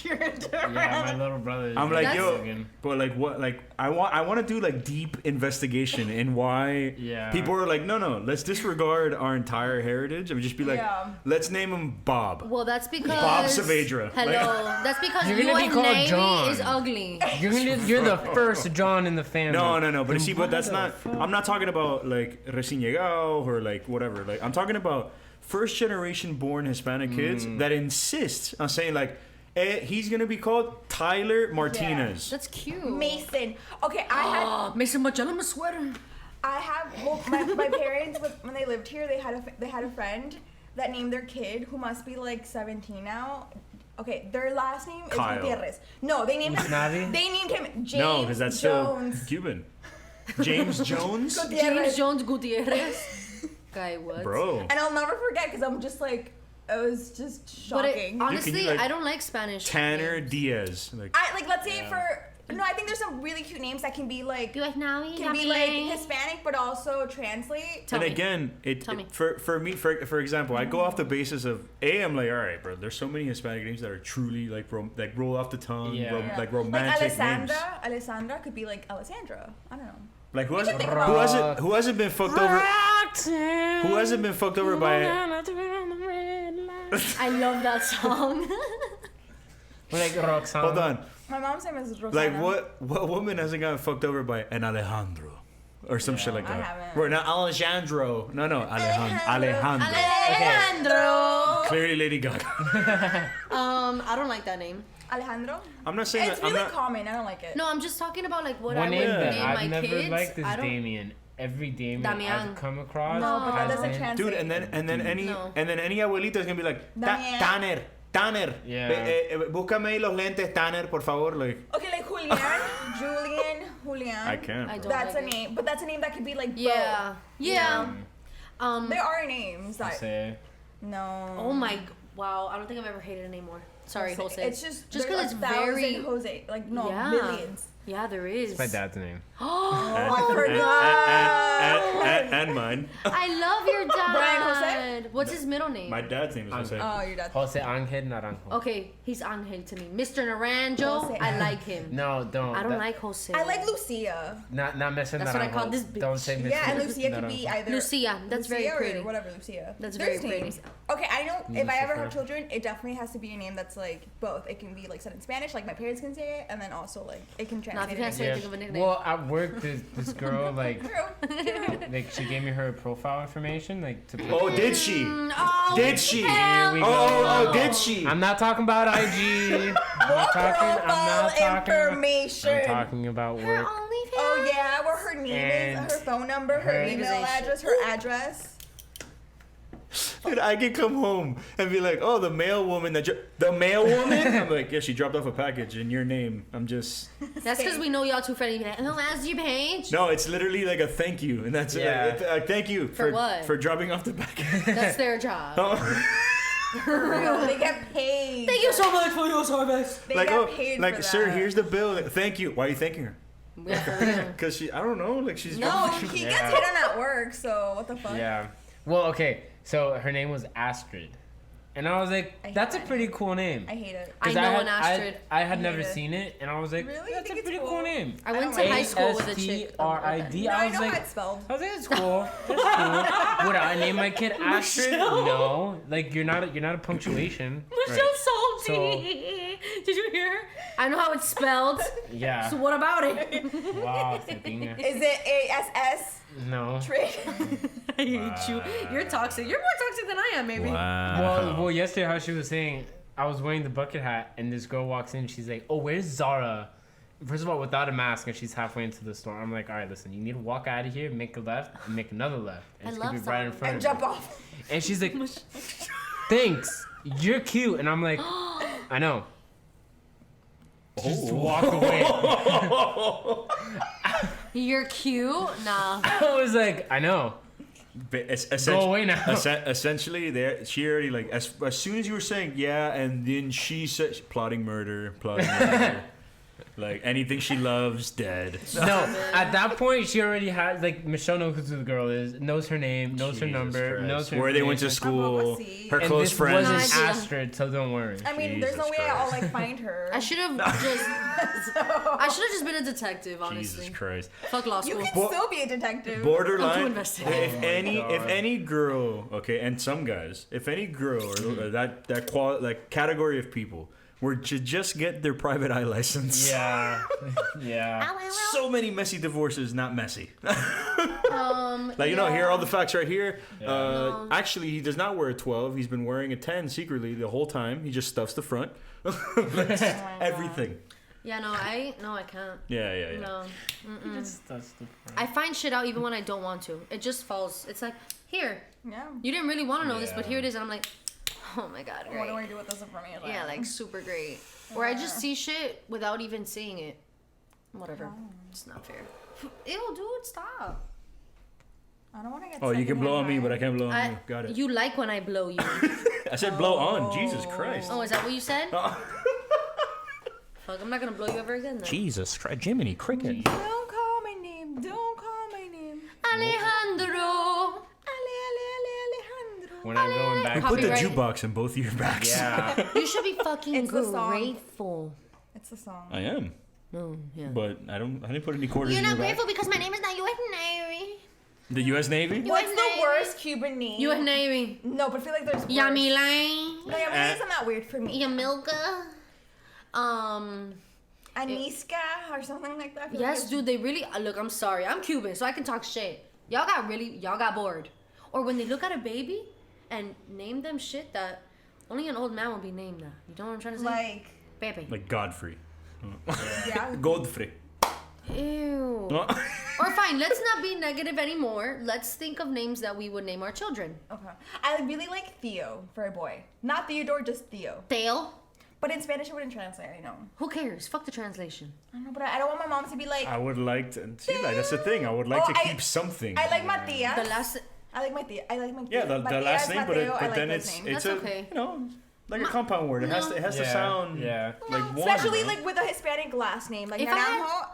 Yeah, my little brother. I'm like, That's- yo, but like what? Like I want to do like deep investigation in why Yeah. people are like, no, let's disregard our entire heritage and just be like, Yeah. let's name him Bob. Well, that's because Bob Saavedra. Hello, that's because You're gonna be your called name John. is ugly. You're the first John in the family. No. But see, but that's Why not. the fuck? I'm not talking about like recién llegado or like whatever. Like I'm talking about first generation born Hispanic kids that insist on saying like, he's gonna be called Tyler Martinez. That's cute. Mason. Okay, I Mason Magellan sweater. well, my parents when they lived here, they had a friend that named their kid who must be like 17 now. Okay, their last name Kyle. is Gutierrez. No, they named him. Usnavi? They named him James No, because that's Jones. still Cuban. James Jones, James Jones Gutierrez. Guy, what? bro. And I'll never forget because I'm just like, it was just But shocking. honestly, like, I don't like Spanish. Tanner names. Diaz. Like, I like, let's say I think there's some really cute names that can be like Be like, now you can be like Hispanic but also translate. Tell and me. again, Tell me. for me, for example, I go off the basis of I'm like, all right, bro. There's so many Hispanic names that are truly like like roll off the tongue, Yeah. like Like romantic names. Alessandra could be like Alessandra. I don't know. Like who You hasn't can think who hasn't been fucked over? Who hasn't been fucked over by? I love that song. Like Roxanne. Hold on. My mom's name is Rosanna. Like what woman hasn't gotten fucked over by an Alejandro or some shit like I that? haven't. Or not Alejandro. No, Alejandro. Alejandro. Clearly Lady Gaga. I don't like that name. Alejandro? I'm not saying It's that. really I'm not. common. I don't like it. No, I'm just talking about like what One I name would that name I've my never kids. liked is I don't. Damien. Every Damien Damian. I've come across. No, but that has doesn't been- translate. Dude, and then any No. any abuelita is gonna be like Damian. Tanner. Yeah. Búscame ahí los lentes Tanner, por favor. Like Okay, like Julian. Julian. I can't. I don't That's like a it. name. But that's a name that could be like Yeah. Yeah. both. There are names that. Say. No. Oh my. Wow. I don't think I've ever hated a name more. Sorry, Jose. It's just because there's it's a thousand very. Jose. Like no Yeah. millions. Yeah, there is. It's my dad's name. Oh, I forgot. And mine. I love your dad. Brian Jose? What's his middle name? My dad's name is Jose. Oh, your dad. Jose Angel Naranjo. Okay, he's Angel to me. Mr. Naranjo, Jose. I like him. No, don't. I don't That- like Jose. I like Lucia. Not Mr. That's what I Naranjo. call this bitch. Don't say Mr. Yeah, and Lucia could be Naranjo. either Lucia. That's very Lucia or pretty. whatever, Lucia. That's There's very pretty. names. Okay, I know if I ever have Lucifer. children, it definitely has to be a name that's like both. It can be like said in Spanish, like my parents can say it, and then also like it can Now, if you translate. can't it say Yeah. think of a nickname. Well, at work, this girl like True. like she gave me her profile information like to. Oh, did she? Oh, Did she? hell we Oh, go. oh, did she? I'm not talking about IG. I'm Profile talking information. about Her work. OnlyFans. Oh yeah, where her name And is, her phone number, her her- email address, her address. Dude, I could come home and be like, oh, the mail woman the mail woman? I'm like, yeah, she dropped off a package in your name. I'm just. That's because we know y'all too friendly. Be like, oh, that's your page. No, it's literally like a thank you. And that's Yeah. thank you For what? For dropping off the package. That's their job. Oh. Real, they get paid. Thank you so much for your service. They Like, get oh, paid like, for sir, that. here's the bill. Like, thank you. Why are you thanking her? Yeah, for real. Because she, I don't know, like she's. No, he gets Yeah. hit on at work, so what the fuck? Yeah. Well, okay. So her name was Astrid, and I was like, I hate that's a that pretty cool name. I hate it. 'Cause I know had, an Astrid. I had I never hate it. seen it, and I was like, Really? You that's a think it's pretty cool? cool name. I went don't to like high school with a chick. Astrid. No, I I was know how like, it's spelled. I was like, that's cool. That's cool. Would I name my kid Astrid? No. Like you're not a punctuation. Michelle salty. Did you hear? I know how it's spelled. Yeah. So what about it? Wow. Sabina. Is it ASS? No. Trick. I hate you. You're toxic. You're more toxic than I am, maybe. Well, yesterday how she was saying, I was wearing the bucket hat, and this girl walks in. She's like, "Oh, where's Zara?" First of all, without a mask, and she's halfway into the store. I'm like, "All right, listen, you need to walk out of here, make a left, and make another left, and I it's love gonna be right in Zara. front And of jump you." off. And she's like, "Thanks, you're cute," and I'm like, "I know." Just walk away. You're cute? Nah. I was like, "I know." Go away now. Essentially, there she already like as soon as you were saying yeah, and then she said plotting murder. Like anything she loves, dead. No, at that point she already has like Michelle knows who the girl is, knows her name, knows her Jesus number, Christ. knows her where they went to information. school, see. her And close this friends. wasn't No idea. Astrid, so don't worry. I mean, there's no Jesus way I'll Christ. like find her. I should have just been a detective, honestly. Jesus Christ. Fuck law You school. can still be a detective. I'm Borderline. too invested. If God. any girl, okay, and some guys, if any girl or that category of people were to just get their private eye license. Yeah. Yeah. So many messy divorces, not messy. Like, you know, yeah. here are all the facts right here. Yeah. Actually, he does not wear a 12. He's been wearing a 10 secretly the whole time. He just stuffs the front. Everything. Yeah, no, I can't. Yeah. No. That's the I find shit out even when I don't want to. It just falls. It's like, here, Yeah. you didn't really want to know this, but Yeah. here it is. And I'm like, oh my God, What do I great. do with this information? Yeah, like super great. Or I just see shit without even seeing it. Whatever. It's not fair. Ew, dude, stop. I don't want to get. Oh, you can blow on me, but I secondhand can't blow on you. Got it. You like when I blow you. I said blow on. Jesus Christ. Oh, is that what you said? Fuck, I'm not gonna blow you ever again then. Jesus Christ, Jiminy Cricket. wine. Don't call my name. Don't call my name. Alejandro. Alejandro. When I'm going back. Put the Copyright. jukebox in both your backs. Yeah. You should be fucking It's the song. grateful. It's a song. I am. No, yeah. But I didn't put any quarters You're in your not back. grateful because my name is not U.S. Navy. The U.S. Navy? What's the Navy. worst Cuban name? U.S. Navy. No, but I feel like there's. worse. Yamilay. No, Yamila isn't that weird for me. Yamilka. Aniska or something like that. I feel like Yes, it's- dude, they really look. I'm sorry, I'm Cuban, so I can talk shit. Y'all got bored, or when they look at a baby and name them shit that only an old man would be named that. You know what I'm trying to say? Like, Pepe. Like Godfrey. yeah. Godfrey. Ew. Or fine, let's not be negative anymore. Let's think of names that we would name our children. Okay. I really like Theo for a boy. Not Theodore, just Theo. Theo. But in Spanish, it wouldn't translate, I know. Who cares? Fuck the translation. I know, but I don't want my mom to be like, I would like to see, like, that's the thing. I would like Oh, to I- keep something. I like Matias. The last. I like my Tia. I like my Yeah, Tia. the last name, but Mateo, I but like then those it's names. That's a okay. you know, like a compound word. It has to Yeah. sound Yeah. like one. Especially bro. like with a Hispanic last name, like If I had- Naranjo.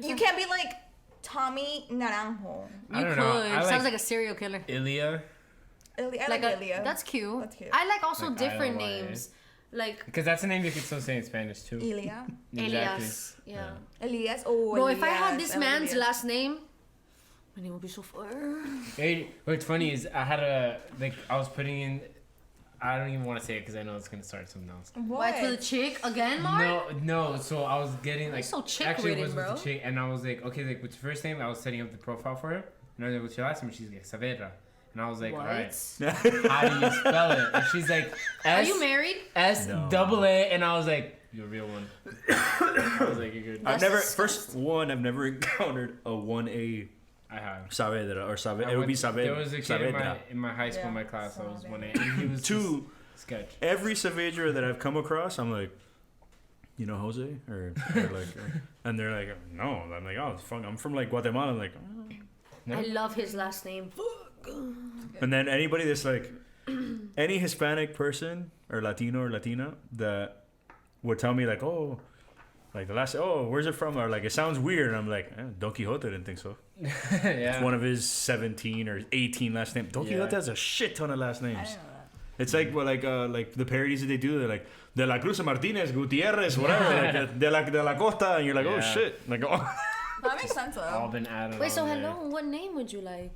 You can't be like Tommy Naranjo. You I could. don't know. I Sounds like- like a serial killer. Ilya. I like Ilya. That's cute. That's cute. I like also Like different Idolize. names, like Because that's a name you could still say in Spanish too. Ilya. Elias. Yeah. Elias. Oh, Bro, Elias. if I had this I like man's Elias. last name, my name would be so fire. Hey, what's funny is I was putting in. I don't even want to say it because I know it's gonna start something else. What? Why for the chick again, Mark? No. So I was getting like so chick actually it ridden, was with bro. the chick, and I was like, okay, like what's your first name? I was setting up the profile for her, and I was like, what's your last name? And she's like, Saavedra, and I was like, What? all right, how do you spell it? And she's like, Are you married? S-double-A, and I was like, you're a real one. I was like, you're good. I've That's never encountered a 1A I have. Saavedra or Saavedra. I It would be went- Saavedra. There was a kid Saavedra. in my high school, Yeah, my class, I was Saavedra. 1A, and he was Two. just sketch. Every Saavedra that I've come across, I'm like, you know Jose, or like, and they're like, no. I'm like, oh, fuck, I'm from like Guatemala. I'm like, oh. No? I love his last name. And then anybody that's like, any Hispanic person or Latino or Latina that would tell me like, oh, like the last, oh, where's it from? Or like, it sounds weird. And I'm like, Don Quixote didn't think so. Yeah. It's one of his 17 or 18 last name. Don Yeah. Quixote has a shit ton of last I names. didn't know that. It's like, well, like the parodies that they do. They're like, De La Cruz Martinez, Gutierrez, whatever. like, de la Costa. And you're like, oh, Yeah. shit. Like, oh. That makes sense All though. been added Wait, so on there. hello, what name would you like?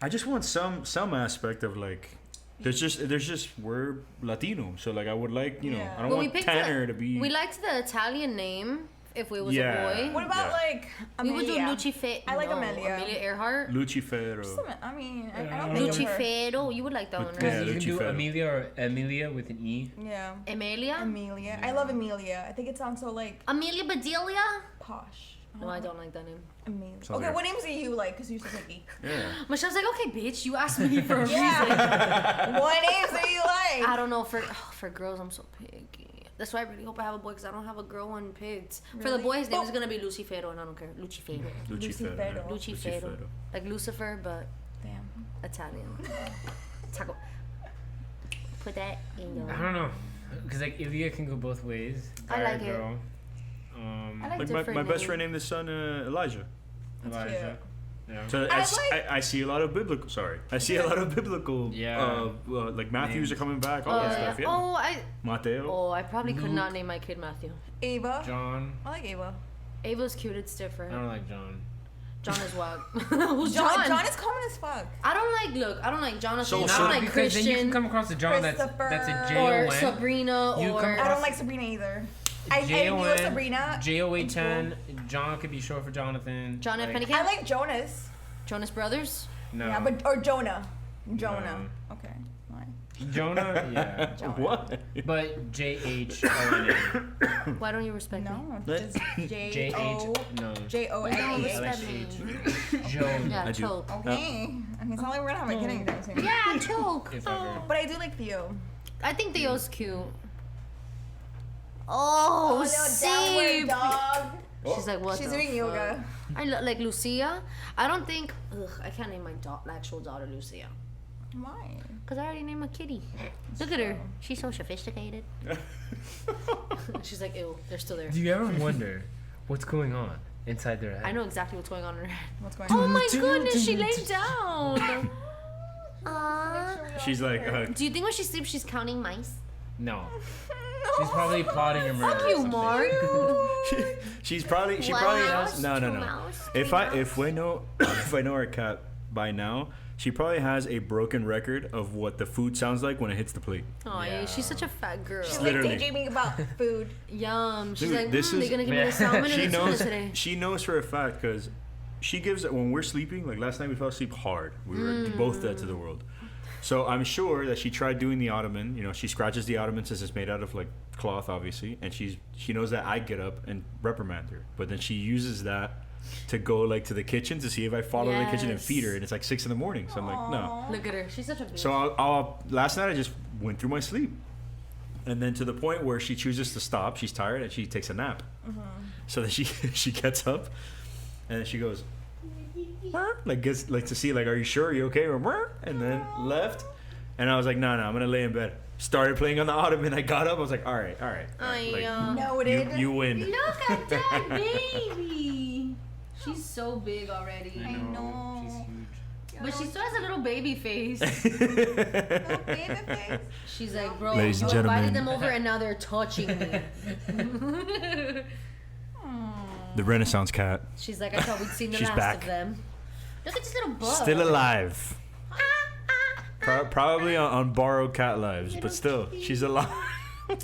I just want some aspect of like, there's just we're Latino, so like I would like, you know, Yeah. I don't Well, we want picked Tanner to be. We liked the Italian name if it was Yeah. a boy. What about Yeah. like We would do Amelia? Lucifero. I like Amelia. Amelia Earhart. Lucifero. I mean, I Yeah. don't think of her. Lucifero. You would like that one, Yeah, right? You can do Lucifero. Amelia or Amelia with an E. Yeah. Amelia? Amelia. I love Amelia. I think it sounds so like Amelia Bedelia? posh. No, I don't like that name. Amelia. Sounds Okay, like- what names do you like? Because you're so picky. Yeah. Michelle's like, okay, bitch, you asked me for a reason. Yeah. What names do you like? I don't know. For girls, I'm so picky. That's why I really hope I have a boy because I don't have a girl one picked. For the Really? boy, his name Oh. is gonna be Lucifero, and I don't care. Lucifero. Lucifero. Lucifero. Lucifero. Like Lucifer, but Damn. Italian. Taco. Put that in your. I don't know, because like Ilya can go both ways. I guy or like it. girl. I like Like different my best names. friend named his son Elijah. Elijah. Yeah. So I I see a lot of biblical. Sorry, I see a lot of biblical. Yeah. Like Matthews Names. are coming back. All that stuff. Yeah. Mateo. I probably could not name my kid Matthew. Ava. John. I like Ava. Ava's cute. It's I different. don't like John. John is whack. Who's John? John is common as fuck. I don't like Jonathan. So- I so- don't like because then you can Christian come across a John that's Christopher. a J-O-N. or Sabrina You or come I across- don't like Sabrina either. I knew J-O-N, Sabrina. J-O-A-10. John could be short for Jonathan. John F. Like, Pennycamp. I like Jonas. Jonas Brothers. No. Yeah, but or Jonah. Jonah. Okay. Why? Jonah, yeah. What? But J-H-O-N-A. Why don't you respect me? No, What? just J-H, J-O. no. J-O-N-A. I like H. Joan. Yeah, I do. choke. Okay. I mean, it's not like we're gonna have a kid anytime soon. Yeah, choke. If ever. But I do like Theo. I think Theo's cute. Oh, downward see. dog. She's like, what? She's the doing fuck? yoga. I like Lucia. I don't think. I can't name my actual daughter Lucia. Why? Cause I already named my kitty. Look at her. She's so sophisticated. She's like, ew. They're still there. Do you ever wonder what's going on inside their head? I know exactly what's going on in her head. What's going Oh on? my goodness, she laid down. She's like. Do you think when she sleeps she's counting mice? No. She's probably plotting your murder. Fuck or you, something. Mark. She probably One has mouse, no. two mouse, If three I know if I know our cat by now, she probably has a broken record of what the food sounds like when it hits the plate. Oh, yeah. She's such a fat girl. She's Literally. like daydreaming about food. Yum. She's Dude, like, this they're is- gonna give me the salmon She and the tuna knows. today. She knows for a fact because she gives when we're sleeping. Like last night, we fell asleep hard. We were both dead to the world. So I'm sure that she tried doing the ottoman. You know, she scratches the ottoman since it's made out of like cloth, obviously, and she knows that I get up and reprimand her. But then she uses that to go like to the kitchen to see if I follow the kitchen and feed her, and it's like 6 a.m. So I'm like, no. Look at her. She's such a bitch. So last night I just went through my sleep, and then to the point where she chooses to stop. She's tired and she takes a nap. So then she gets up, and then she goes, like gets like to see like, are you sure? Are you okay? And then left, and I was like, no, I'm gonna lay in bed. Started playing on the ottoman. I got up. I was like, all right. Like, Noted. you win. Look at that baby. She's so big already. I know. She's huge. But she still has a little baby face. Little baby face. She's like, bro, Ladies you and invited gentlemen. them over and now they're touching me. The Renaissance cat. She's like, I thought we'd seen the She's last back. of them. Look at this little bug. Still alive. Probably on borrowed cat lives, but still, she's alive.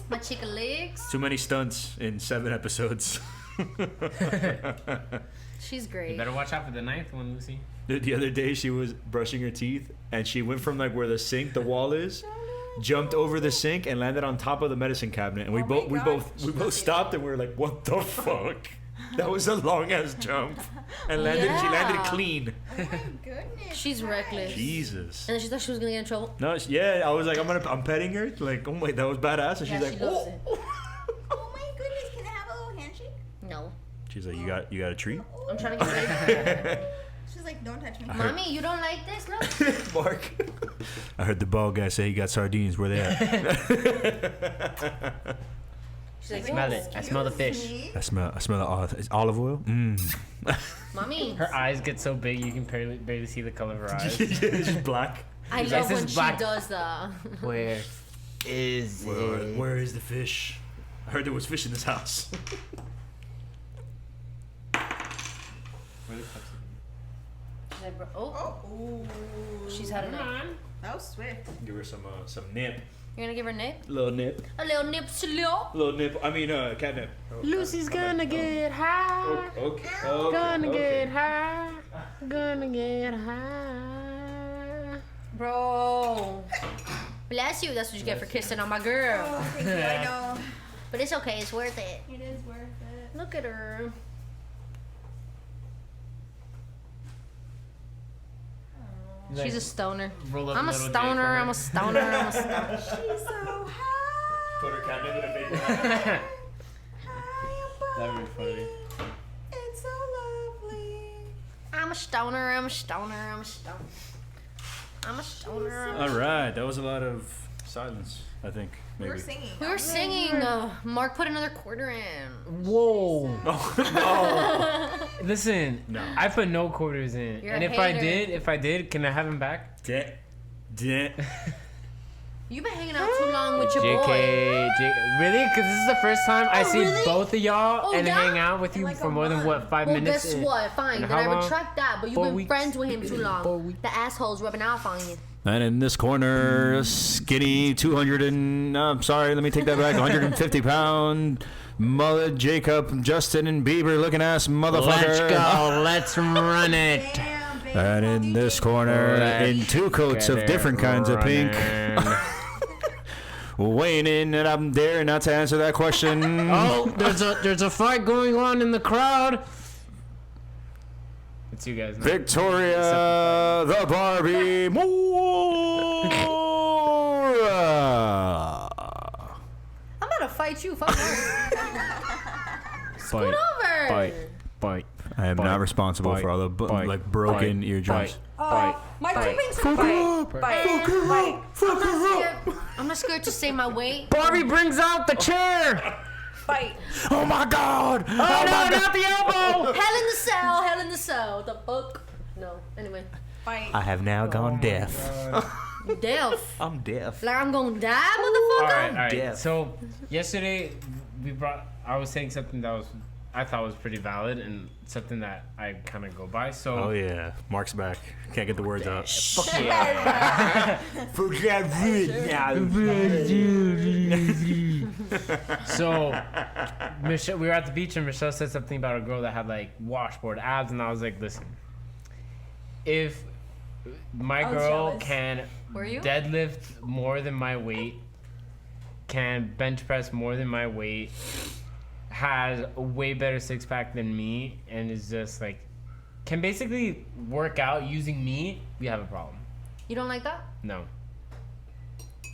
My chica legs. Too many stunts in 7 episodes. She's You great. better watch out for the ninth one, Lucy. The other day she was brushing her teeth and she went from like where the wall is, jumped over the sink and landed on top of the medicine cabinet, and we both stopped and we were like, what the fuck? That was a long ass jump. And she landed Yeah. clean. Oh my goodness. She's reckless. Jesus. And then she thought she was gonna get in trouble. No, I was like, I'm petting her, like, oh my, that was badass, and she's Yeah, like, she loves oh. it. Oh my goodness. Can I have a little handshake? No. She's like, you got a treat? I'm trying to get ready. She's like, don't touch me. Mommy, you don't like this? Look. Mark. I heard the bald guy say he got sardines. Where they at? She's like, Smell "Oh, it. I smell the fish. Me? I smell the it's olive oil. Mommy. Her eyes get so big you can barely see the color of her eyes. It's just black. I This love is when she black. does that. Where is it? Where is the fish? I heard there was fish in this house. She's like, bro, oh, Oh. Ooh. she's had enough. That was swift. Give her some nip. You're gonna give her a nip? Little nip. A little nip slow. Little nip. I mean, catnip. Lucy's gonna get high. Okay. Gonna get high. Gonna get high. Bro. Bless you. That's what you get for kissing on my girl. Oh, thank you. I know. But it's okay. It's worth it. It is worth it. Look at her. She's a stoner. Roll up I'm a little dick stoner. for her. I'm a stoner. I'm a stoner. She's so high. Put her catnip in a big High That'd above be funny. me. It's so lovely. I'm a stoner. I'm a stoner. I'm a stoner. I'm a stoner. All right, that was a lot of silence. I think. We Maybe. were singing. We were singing. Mark put another quarter in. Whoa. Oh, Listen, No. I put no quarters in. You're And a if I did, can I have him back? no. You've been hanging out too long with your JK, boy. really? Because this is the first time I Oh, see really? both of y'all Oh, and yeah? hang out with In you like for a more than month. what, 5 Well, minutes? guess in- what? Fine. And Then I how long? retract that. But you've 4 been weeks. friends with him too 4 long. weeks. The asshole's rubbing off on you. And in this corner, skinny 200 and I'm sorry, let me take that back. 150 pound mullet Jacob Justin and Bieber looking ass motherfucker. Let's go. Let's run it. Damn, babe. And in this corner, in two coats of Get different it kinds of pink, running. weighing in, and I'm there not to answer that question. Oh, there's a fight going on in the crowd. It's you guys. Now. Victoria the Barbie Moore. I'm about to fight you. Fuck her. Scoot over. Bite. I am not responsible for all the broken eardrums. My two pinks Fuck her up. Fuck her up. I'm not scared to say my weight. Barbie brings out the chair. Bite. Oh my God. Oh, no, not the elbow. Hell in the cell. Hell in the cell. The fuck? No. Anyway. Bite. I have now gone deaf. Deaf. I'm deaf. Like I'm gonna die, All motherfucker. right. Deaf. So yesterday I was saying something that I thought was pretty valid and something that I kind of go by. So Oh yeah, Mark's back. Can't get the words out. fuck yeah. So Michelle, we were at the beach and Michelle said something about a girl that had like washboard abs, and I was like, listen, if my I was girl jealous. can Were you? deadlift more than my weight, can bench press more than my weight, has a way better six pack than me, and is just like can basically work out using me, we have a problem. You don't like that? No.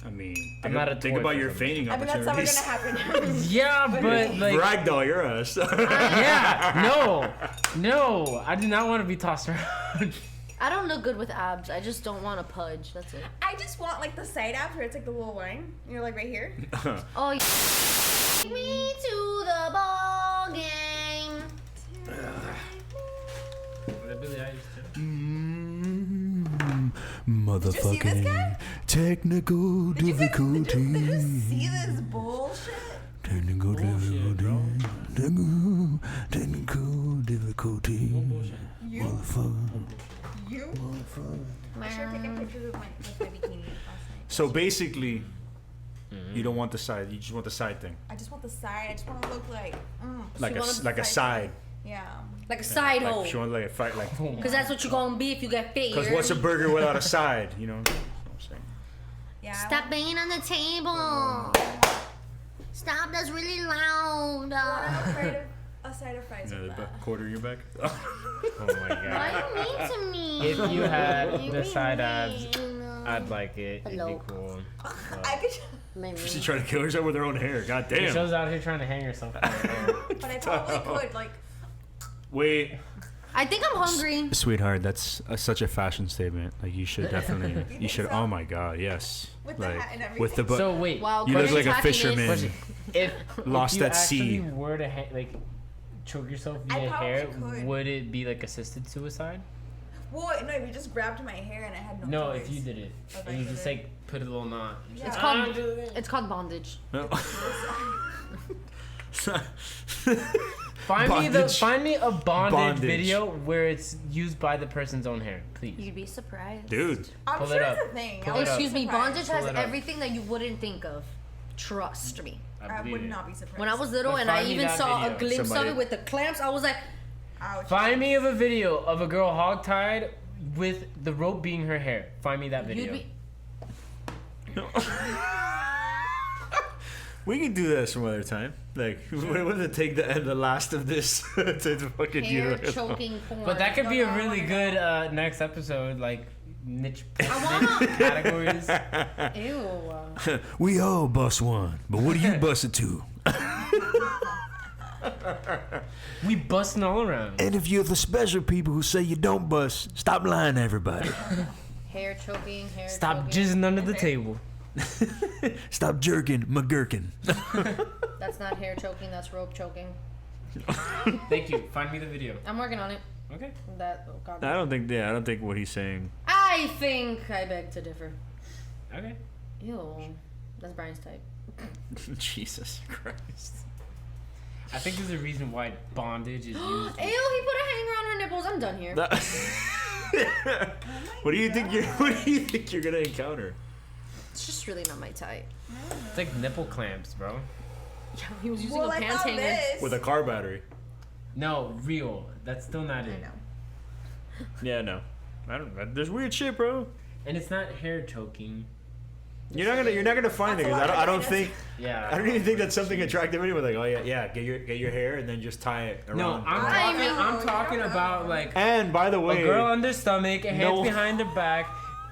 I mean, I'm think, not a think toy about for your them. feigning I mean, that's never opportunities. gonna happen. Yeah, but like Ragdoll your ass. yeah, no, I do not want to be tossed around. I don't look good with abs. I just don't want to pudge. That's it. I just want like the side abs where it's like the little line. You know, like right here. Oh, take me to the ball game. Motherfucking technical Did you difficulty. see this bullshit? Technical difficulty. Technical difficulty. You, Motherfucker. you. I should have taken pictures of my bikini last night. So basically, you don't want the side. You just want the side thing, I just want the side. I just want to look like. like you want like a side. Yeah. Like a side hole. Like she wants like a fight, like. Because that's what you're going to be if you get fit. Because what's a burger without a side? You know. That's what I'm saying. Yeah. I Stop banging on the table. Stop, that's really loud. want a side of, a side of fries You know, with the that. quarter in your back. Oh my Why god. you mean to me? If you had You the be side abs, mean. I'd like it. It'd Hello. be cool. I could, Maybe. She's trying to kill herself with her own hair. God damn. Michelle's out here trying to hang herself. On her hair. but I probably could like. Wait. I think I'm hungry. Sweetheart, that's such a fashion statement. Like you should definitely, you should. so? Oh my God, yes. With the like hat and everything. with the So wait, Wow, You look Courtney's like a happiness. fisherman. question. If Lost if you at sea. actually were to like choke yourself I via probably hair, could. would it be like assisted suicide? Well, no, if you just grabbed my hair and I had no No, choice. if you did it, If I and you did just it. like put a little knot. Yeah. It's Ah, called do it. it's called bondage. No. Find Bondage. me a bondage, Bondage. video where it's used by the person's own hair, please. You'd be surprised. Dude. I'm Pull sure it it's up. a thing. Pull I it would up. be Excuse me, surprised. bondage Pull has it up. everything that you wouldn't think of. Trust me. I believe would it. not be surprised. When I was little But and I find me even that saw video. a glimpse Somebody- of it with the clamps, I was like, Ouch. Find me of a video of a girl hogtied with the rope being her hair. Find me that video. you'd be. We can do that some other time. Like, we're gonna take the last of this to fucking Hair do it. choking porn. But that could be a No, really no. good next episode, like niche wanna- categories. Ew. We all bust one, but what do you bust it to? We busting all around. And if you're the special people who say you don't bust, stop lying to everybody. Hair choking, hair Stop choking. jizzing under the table. Stop jerking, McGurkin. That's not hair choking. That's rope choking. Thank you. Find me the video. I'm working on it. Okay. That. Oh God. I don't think what he's saying. I think I beg to differ. Okay. Ew. That's Brian's type. Jesus Christ. I think there's a reason why bondage is used. Ew, he put a hanger on her nipples. I'm done here. What do you think you're gonna encounter? It's just really not my type. It's like nipple clamps, bro. Yeah, he was using Well, a like pants not hanger. this. With a car battery. No, real. That's still not I it. know. Yeah, no. I don't. There's weird shit, bro. And it's not hair choking. You're not gonna find it. 'Cause I don't think. Yeah. I don't even think that's something attractive anyway. Like, oh yeah, get your hair and then just tie it around. No, I I'm talking about like And by the a way, girl on their stomach, hands No. behind their back,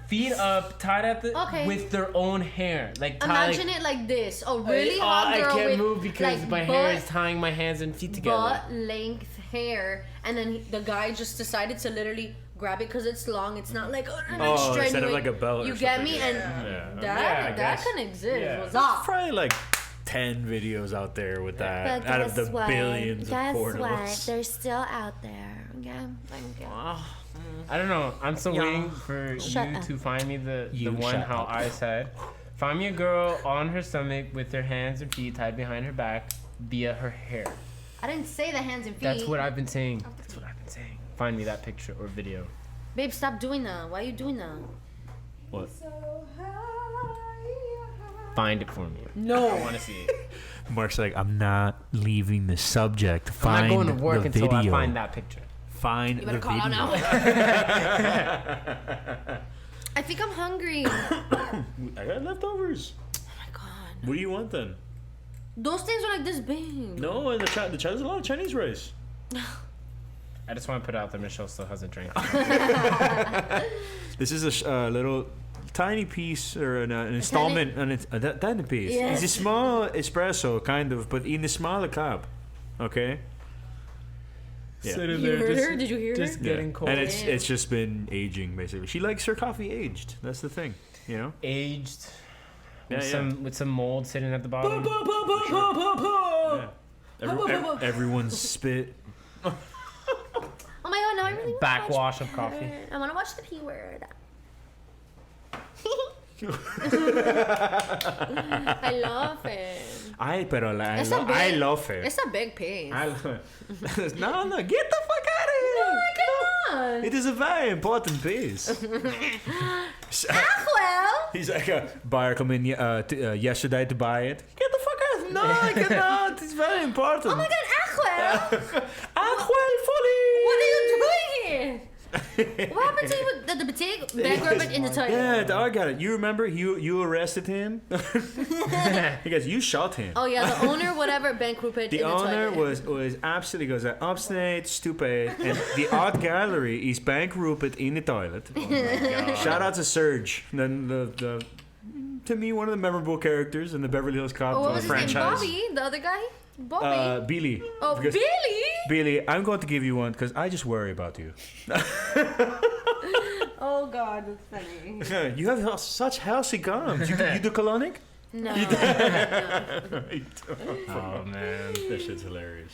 feet up, tied at the Okay. with their own hair. Like Imagine it like this. A really oh, hot girl I can't with move because like, my hair is tying my hands and feet together. butt length hair, and then the guy just decided to literally grab it because it's long. It's not like instead of like a belt. You or get something. me? And Yeah. that I guess. can exist. Yeah. What's There's up? probably like 10 videos out there with that out of the billions of pornos. They're still out there. Okay. I don't know. I'm still Yeah. waiting for Shut you up. to find me the You one shut how up. I said. Find me a girl on her stomach with her hands and feet tied behind her back via her hair. I didn't say the hands and feet. That's what I've been saying. That's what I've been saying. Find me that picture or video. Babe, stop doing that. Why are you doing that? What? Find it for me. No. I want to see it. Mark's like, I'm not leaving the subject. I'm Find not going to work the until video. I find that picture. Find You the better call out video. now. I think I'm hungry. Oh I got leftovers. my God. What do you want then? Those things are like this big. No, the there's a lot of Chinese rice. I just want to put out that Michelle still hasn't drank. This is a little tiny piece or an installment, a tiny piece. Yes. It's a small espresso, kind of, but in a smaller cup. Okay. Yeah. Sitting You heard her? Did you hear just her? getting cold. And it's just been aging basically. She likes her coffee aged. That's the thing, you know. aged Yeah, with some mold sitting at the bottom. Yeah. Everyone's spit. Oh my God, now I really want Backwash to of coffee. I want to watch the P word. I love it. I It's a big- love it. It's a big piece. I love it. No, get the fuck out of here. Come on. It is a very important piece. Well. He's like a buyer come in yesterday to buy it. Get the fuck out! No, I cannot. It's very important. Oh my God, Aquel. Aquel fully. What are you doing here? What happened to you with the boutique? Bank robber in the toilet. Yeah, I got it. You remember you arrested him? He goes, you shot him. Oh yeah, the owner, whatever, bank robber in the The owner toilet. was absolutely goes obstinate, stupid, and the art gallery is bankrupt in the toilet. Shout out to Serge, the to me one of the memorable characters in the Beverly Hills Cop Oh, what was his name? franchise. Bobby, the other guy. Bobby. Billy. Oh, Because- Billy. Billy, I'm going to give you one because I just worry about you. Oh God, that's funny. You have such healthy gums. You do colonic? No. Oh man. That shit's hilarious.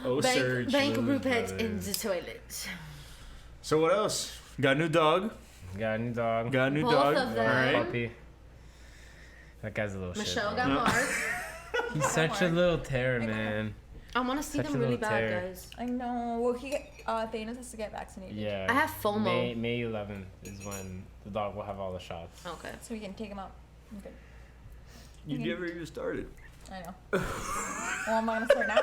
Oh, Bank, Serge. bank Rupert in the toilet. So what else? Got a new dog. Got a new dog. Got a new Both dog. of them. All right. Puppy. That guy's a little Michelle shit. got bro. Mark. He's such a little terror, man. I want to see Such them a really little bad, terror. guys. I know. Well, Thanos has to get vaccinated. Yeah. I have FOMO. May 11th is when the dog will have all the shots. Okay. So we can take him out. I'm good. You never even started. I know. Well, I'm not gonna start now.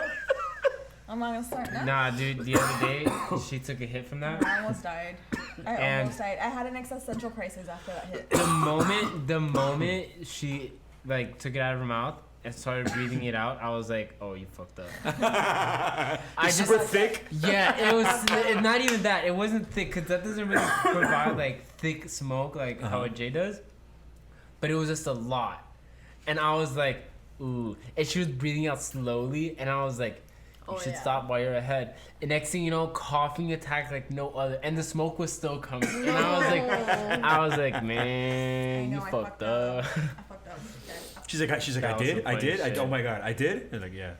I'm not gonna start now. Nah, dude. The other day, she took a hit from that. I almost died. I almost died. I had an existential crisis after that hit. The moment she like took it out of her mouth and started breathing it out, I was like, "Oh, you fucked up." I Super thick. Yeah, it was not even that. It wasn't thick because that doesn't really provide like thick smoke like how a J does. But it was just a lot, and I was like, "Ooh!" And she was breathing out slowly, and I was like, You Oh, should yeah. stop while you're ahead. And next thing you know, coughing attack like no other, and the smoke was still coming. And I was like, man, I know, you I fucked up. I fucked up. She's like, That was I some did. funny shit. Oh my god, I did. And like, yeah.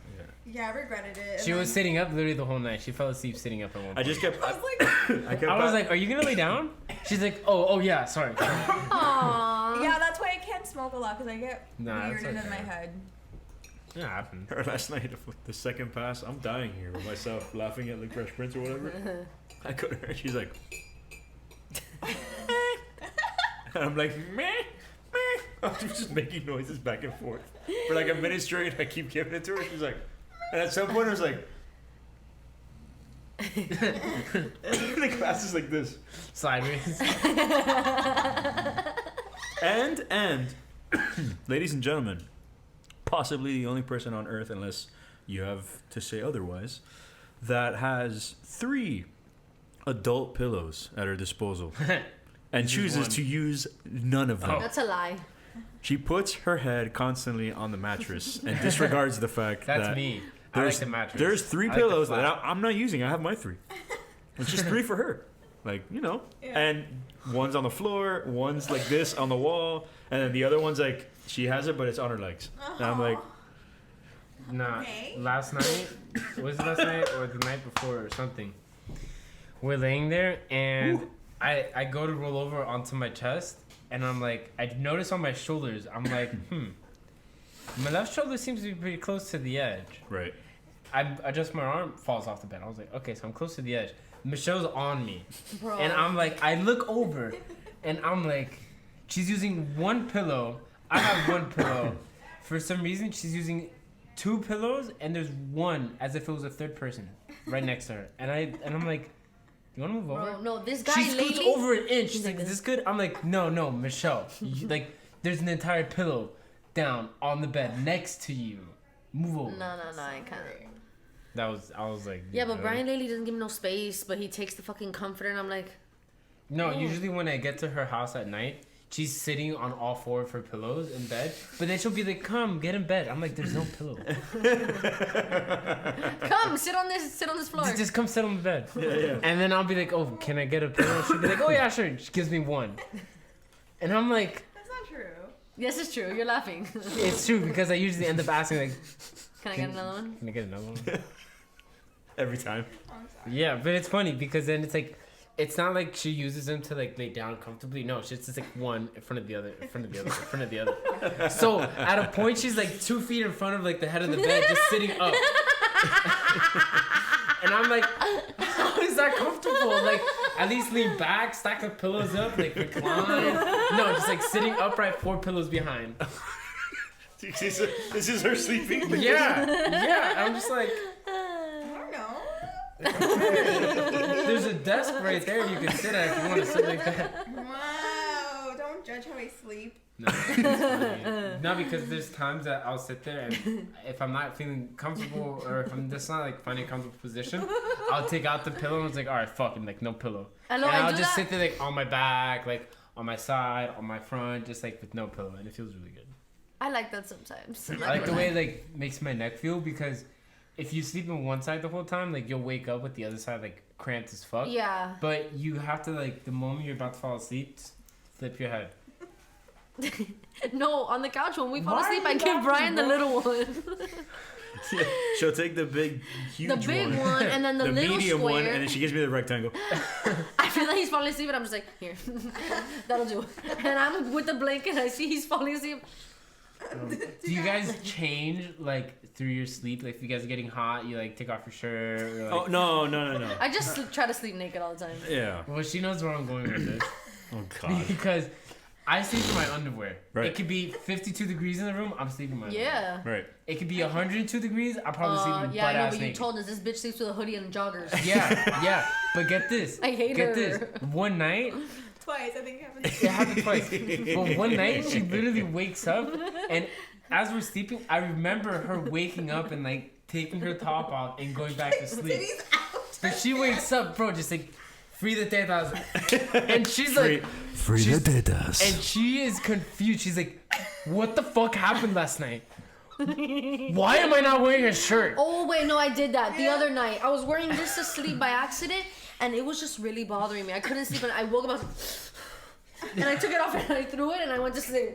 Yeah, I regretted it. She and was then sitting up literally the whole night. She fell asleep sitting up at one point. I just kept. I was like, I was like, are you gonna lay down? She's like, oh yeah, sorry. Aww. yeah, that's why I can't smoke a lot because I get Nah, weird it's in okay. my head. It happened. Her last night, the second pass, I'm dying here with myself laughing at like Fresh Prince or whatever. I go to her, she's like, and I'm like, meh, meh. I'm just making noises back and forth for like a minute straight. I keep giving it to her. She's like, and at some point I was like, the glass is like this. Sideways. And, ladies and gentlemen, possibly the only person on earth, unless you have to say otherwise, that has 3 adult pillows at her disposal and This is chooses one. to use none of them. Oh. That's a lie. She puts her head constantly on the mattress and disregards the fact That's that me. I like there's, the mattress. there's 3 I like the pillows that flap. I'm not using. I have my 3. It's just 3 for her. Like, you know. Yeah. And one's on the floor, one's like this on the wall, and then the other one's like, she has it, but it's on her legs. And I'm like, Nah, Okay. last night, was it last night or the night before or something? We're laying there and I go to roll over onto my chest and I'm like, I notice on my shoulders, I'm like, my left shoulder seems to be pretty close to the edge. right. I adjust my arm, falls off the bed. I was like, okay, so I'm close to the edge. Michelle's on me. Bro. And I'm like, I look over and I'm like, she's using one pillow. I have one pillow. For some reason, she's using 2 pillows and there's one as if it was a third person right next to her. And I'm like, you want to move over? Bro, no, this guy She scoots lately. over an inch. She's He's like, like is this good? I'm like, no, Michelle. Like, there's an entire pillow down on the bed next to you. Move over. No, I can't. I was like, Yeah, but really? Brian lately doesn't give me no space, but he takes the fucking comforter, and I'm like, No, Oh. usually when I get to her house at night, she's sitting on all 4 of her pillows in bed. But then she'll be like, come, get in bed. I'm like, there's no pillow. come, sit on this floor. Just come sit on the bed. Yeah. And then I'll be like, oh, can I get a pillow? She'll be like, oh, yeah, sure. She gives me one. And I'm like, That's not true. Yes, it's true. You're laughing. it's true because I usually end up asking, like, Can I get another one? can I get another one? Every time. Oh, I'm sorry. Yeah, but it's funny because then it's like, it's not like she uses them to like lay down comfortably. No, she's just like one in front of the other, in front of the other, in front of the other. So at a point, she's like 2 feet in front of like the head of the bed, just sitting up. And I'm like, how is that comfortable? Like, at least lean back, stack the pillows up, like recline. No, just like sitting upright, 4 pillows behind. This is her sleeping. Yeah. I'm just like, I don't know. there's a desk right there you can sit at if you want to sit like that. Wow, don't judge how I sleep. No, it's funny. No, because there's times that I'll sit there and if I'm not feeling comfortable or if I'm just not like finding a comfortable position, I'll take out the pillow and it's like, all right, fucking like no pillow. I know, and I I'll do just that. sit there like on my back, like on my side, on my front, just like with no pillow, and it feels really good. I like that sometimes. I like the way it like makes my neck feel because if you sleep on one side the whole time, like you'll wake up with the other side like cramped as fuck. Yeah. But you have to like the moment you're about to fall asleep, flip your head. No, on the couch when we fall Why asleep, are I you give laughing, Brian the bro? little one. Yeah, she'll take the big, huge The big one and then the little medium square. one, and then she gives me the rectangle. I feel like he's falling asleep, and I'm just like, here, that'll do. And I'm with the blanket, and I see he's falling asleep. Do you guys change like through your sleep? Like if you guys are getting hot, you like take off your shirt. Or, like, Oh no. I just try to sleep naked all the time. Yeah. Well, she knows where I'm going with this Oh god. because I sleep in my underwear. Right. It could be 52 degrees in the room. I'm sleeping in my underwear. Yeah. Right. It could be 102 degrees. I probably sleep in Yeah, I butt know, ass but you naked. told us this bitch sleeps with a hoodie and joggers. Yeah. But get this. I hate Get her. this. One night, Twice, I think it happened. it happened twice. But one night, she literally wakes up, and as we're sleeping, I remember her waking up and like taking her top off and going back to sleep. Titties out. But she wakes up, bro, just like free the tetas, and she's like, Free she's- the tetas. and she is confused. She's like, what the fuck happened last night? Why am I not wearing a shirt? Oh wait, no, I did that the other night. I was wearing this to sleep by accident, and it was just really bothering me. I couldn't sleep, and I woke up, I was like, and I took it off and I threw it, and I went to sleep.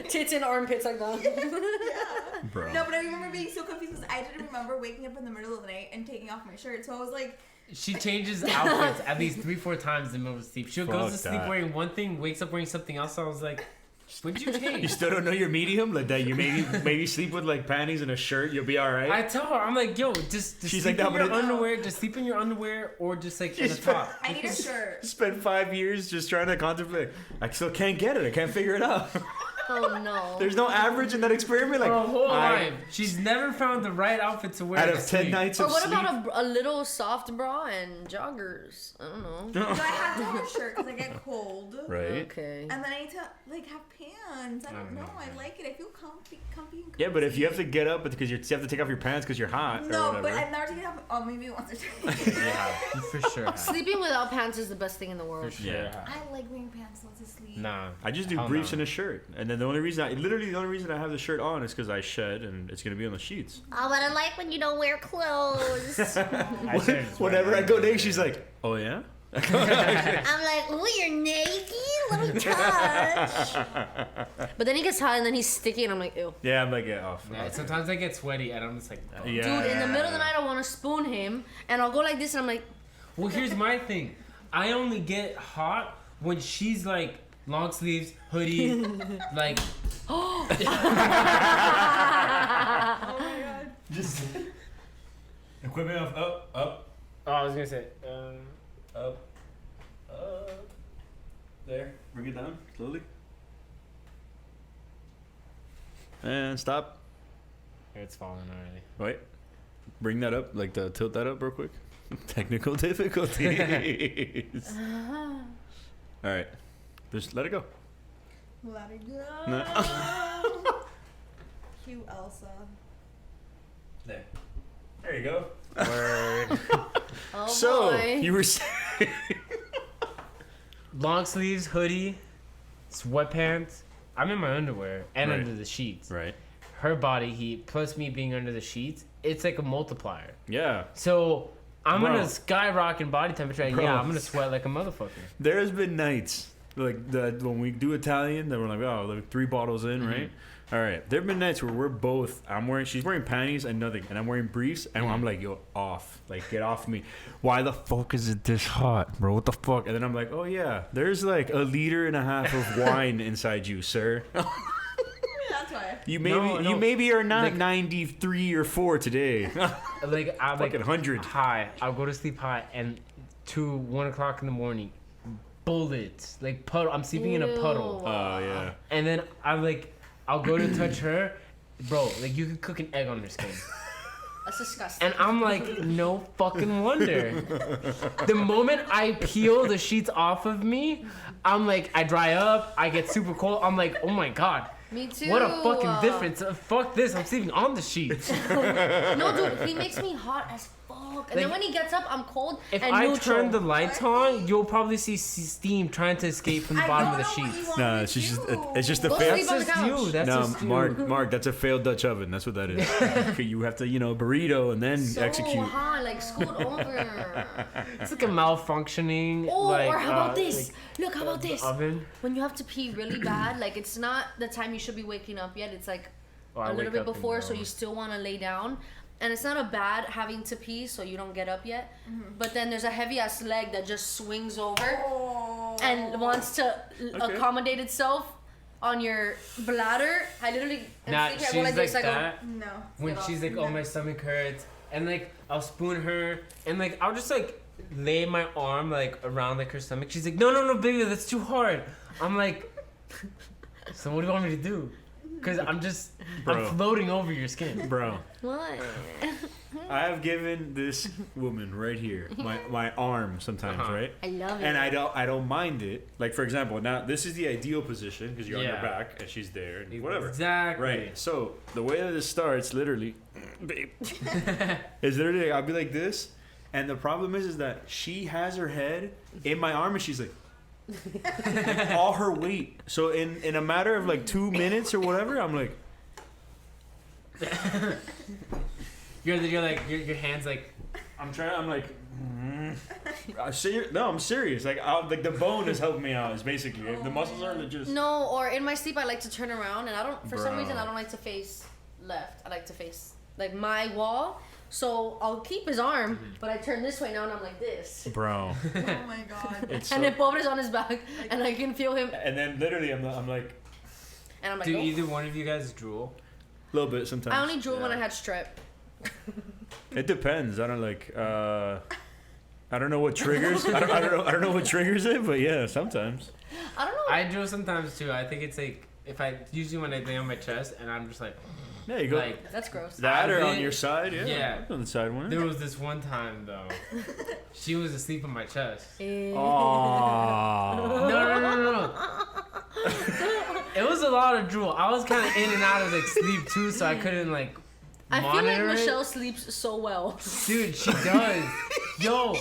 Tits and armpits like that. Yeah. Bro. No, but I remember being so confused because I didn't remember waking up in the middle of the night and taking off my shirt. So I was like, She changes outfits at least 3-4 times in the middle of sleep. She goes to sleep that. wearing one thing, wakes up wearing something else. So I was like, what'd you You change? still don't know your medium? Like that you maybe sleep with like panties and a shirt, you'll be alright. I tell her, I'm like, yo, just She's sleep like, in no, your but it- underwear, just sleep in your underwear, or just like in the She's top. I need a shirt. Spent 5 years just trying to contemplate. I still can't get it. I can't figure it out. Oh no. There's no average in that experiment. Like Her whole I- life, she's never found the right outfit to wear. out to of 10 sleep. nights Or of what sleep. about a little soft bra and joggers? I don't know. So I have to have a shirt because I get cold. Right. Okay. And then I need to like have pants. I don't know. I like it. I feel comfy and cozy. Yeah, but if you have to get up because you have to take off your pants because you're hot No, or but whatever. I've never taken off. Oh, maybe once or twice. Yeah, you for sure. have. Sleeping without pants is the best thing in the For world. sure. Yeah. have. I like wearing pants to sleep. Nah. I just do Hell briefs no. and a shirt, and then the only reason the only reason I have the shirt on is because I shed and it's gonna be on the sheets. Oh, but I like when you don't wear clothes. I should've just Whenever worn I go it. naked, she's like, "Oh yeah." I'm like, ooh, you're naked? Let me touch. But then he gets hot and then he's sticky and I'm like, ew. Yeah, I'm like, yeah, off. Yeah, sometimes I get sweaty and I'm just like, oh. Yeah. Dude, in the middle of the night, I want to spoon him and I'll go like this and I'm like, Well, here's my thing. I only get hot when she's like long sleeves, hoodie, like. Oh my god. Just equipment off, up, Oh, I was gonna say. up. There, bring it down slowly. And stop. It's falling already. Wait, bring that up, like tilt that up real quick. Technical difficulties. All right, just let it go. Let it go. No. Cute Elsa. There you go. Word. oh So boy. you were saying. Long sleeves, hoodie, sweatpants. I'm in my underwear and Right. under the sheets. Right. Her body heat plus me being under the sheets, it's like a multiplier. Yeah. So I'm Bro. gonna skyrocket body temperature. And Bro. yeah, I'm gonna sweat like a motherfucker. There has been nights like that when we do Italian that we're like, oh, like 3 bottles in, right? All right. There have been nights where we're both. She's wearing panties and nothing, and I'm wearing briefs, and I'm like, yo, off, like get off me. Why the fuck is it this hot, bro? What the fuck? And then I'm like, oh yeah, there's like 1.5 liters of wine inside you, sir. That's why. You No. maybe are not Like- 93 or 4 today. Like I'm like Fucking 100. high. I'll go to sleep high, and 1 o'clock in the morning, bullets like puddle. I'm sleeping in a puddle, Ew. Oh yeah. and then I'll go to touch her, bro. Like you could cook an egg on her skin. That's disgusting. And I'm like, no fucking wonder. The moment I peel the sheets off of me, I'm like, I dry up, I get super cold. I'm like, oh my god, Me too. what a fucking difference. Fuck this, I'm sleeping on the sheets. No, dude, he makes me hot as fuck. And then Like, when he gets up, I'm cold If and I neutral. turn the lights on, you'll probably see steam trying to escape from the I bottom don't of the know what sheets. you want No, me it's to just do. it's just a Go fail. sleep on the That's just couch. you. That's No, just you. Mark, that's a failed Dutch oven. That's what that is. You have to, burrito and then so execute. hot, like scoot over. It's like a malfunctioning. Oh, like, or how about this? like, Look, how about this? oven. When you have to pee really bad, like it's not the time you should be waking up yet. It's like Oh, I a little wake bit up and before, go. so you still want to lay down. And it's not a bad having to pee, so you don't get up yet. But then there's a heavy ass leg that just swings over Oh. and wants to accommodate itself on your bladder. I literally am Nah, sleeping, I she's go like this, I go, that. No. When Get she's off. like, oh, my stomach hurts, and like I'll spoon her, and like I'll just like lay my arm like around like her stomach. She's like, no, baby, that's too hard. I'm like, so what do you want me to do? Because I'm Bro. floating over your skin. Bro, what? I have given this woman right here my arm sometimes, Uh-huh. right? I love it. And I don't mind it. Like for example, now this is the ideal position because you're on your Yeah. back and she's there and whatever. Exactly. Right. So the way that this starts, literally, babe, is literally I'll be like this, and the problem is that she has her head in my arm and she's like. all her weight. So in a matter of like 2 minutes or whatever, I'm like, You're like your hands like. I'm like. No, I'm serious. Like the bone is helping me out. Is basically the muscles are just. No, or in my sleep I like to turn around, and I don't. For some Bro. reason I don't like to face left. I like to face like my wall. So I'll keep his arm, but I turn this way now, and I'm like this. Bro. Oh my god. It's And so- then Pobre's on his back, and I can feel him. And then literally I'm like And I'm like, Do oh. either one of you guys drool? a little bit sometimes. I only drool when I had strep. It depends. I don't like. I don't know what triggers. I don't know what triggers it, but yeah, sometimes. I don't know. I drool sometimes too. I think it's like if I usually when I lay on my chest and I'm just like. Yeah, you go. Like, That's gross. That or I've on been- your side, yeah. Yeah. On the side one. There was this one time though, she was asleep on my chest. Eh. Aww. No. It was a lot of drool. I was kind of in and out of like sleep too, so I couldn't like. I feel like monitor it. Michelle sleeps so well. Dude, she does. Yo,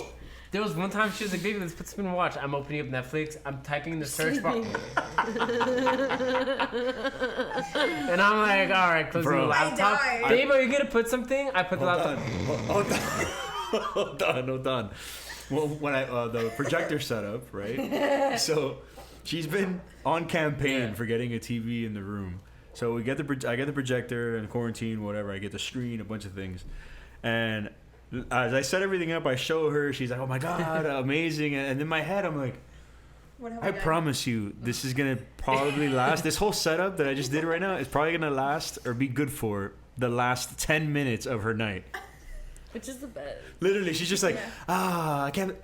there was one time she was like, "Baby, let's put something to watch." I'm opening up Netflix. I'm typing in the search bar, Sleeping. and I'm like, "All right, close the Bro. laptop." I died. Babe, are you gonna put something? I put the laptop. Hold on. Well, when I the projector setup, right? So she's been on campaign for getting a TV in the room. So I get the projector and quarantine, whatever. I get the screen, a bunch of things, and as I set everything up, I show her. She's like, "Oh my god, amazing!" And in my head, I'm like, What have I done? promise you, this is gonna probably last. This whole setup that I just did right now is probably gonna last or be good for the last 10 minutes of her night. Which is the best. Literally, she's just like, I can't.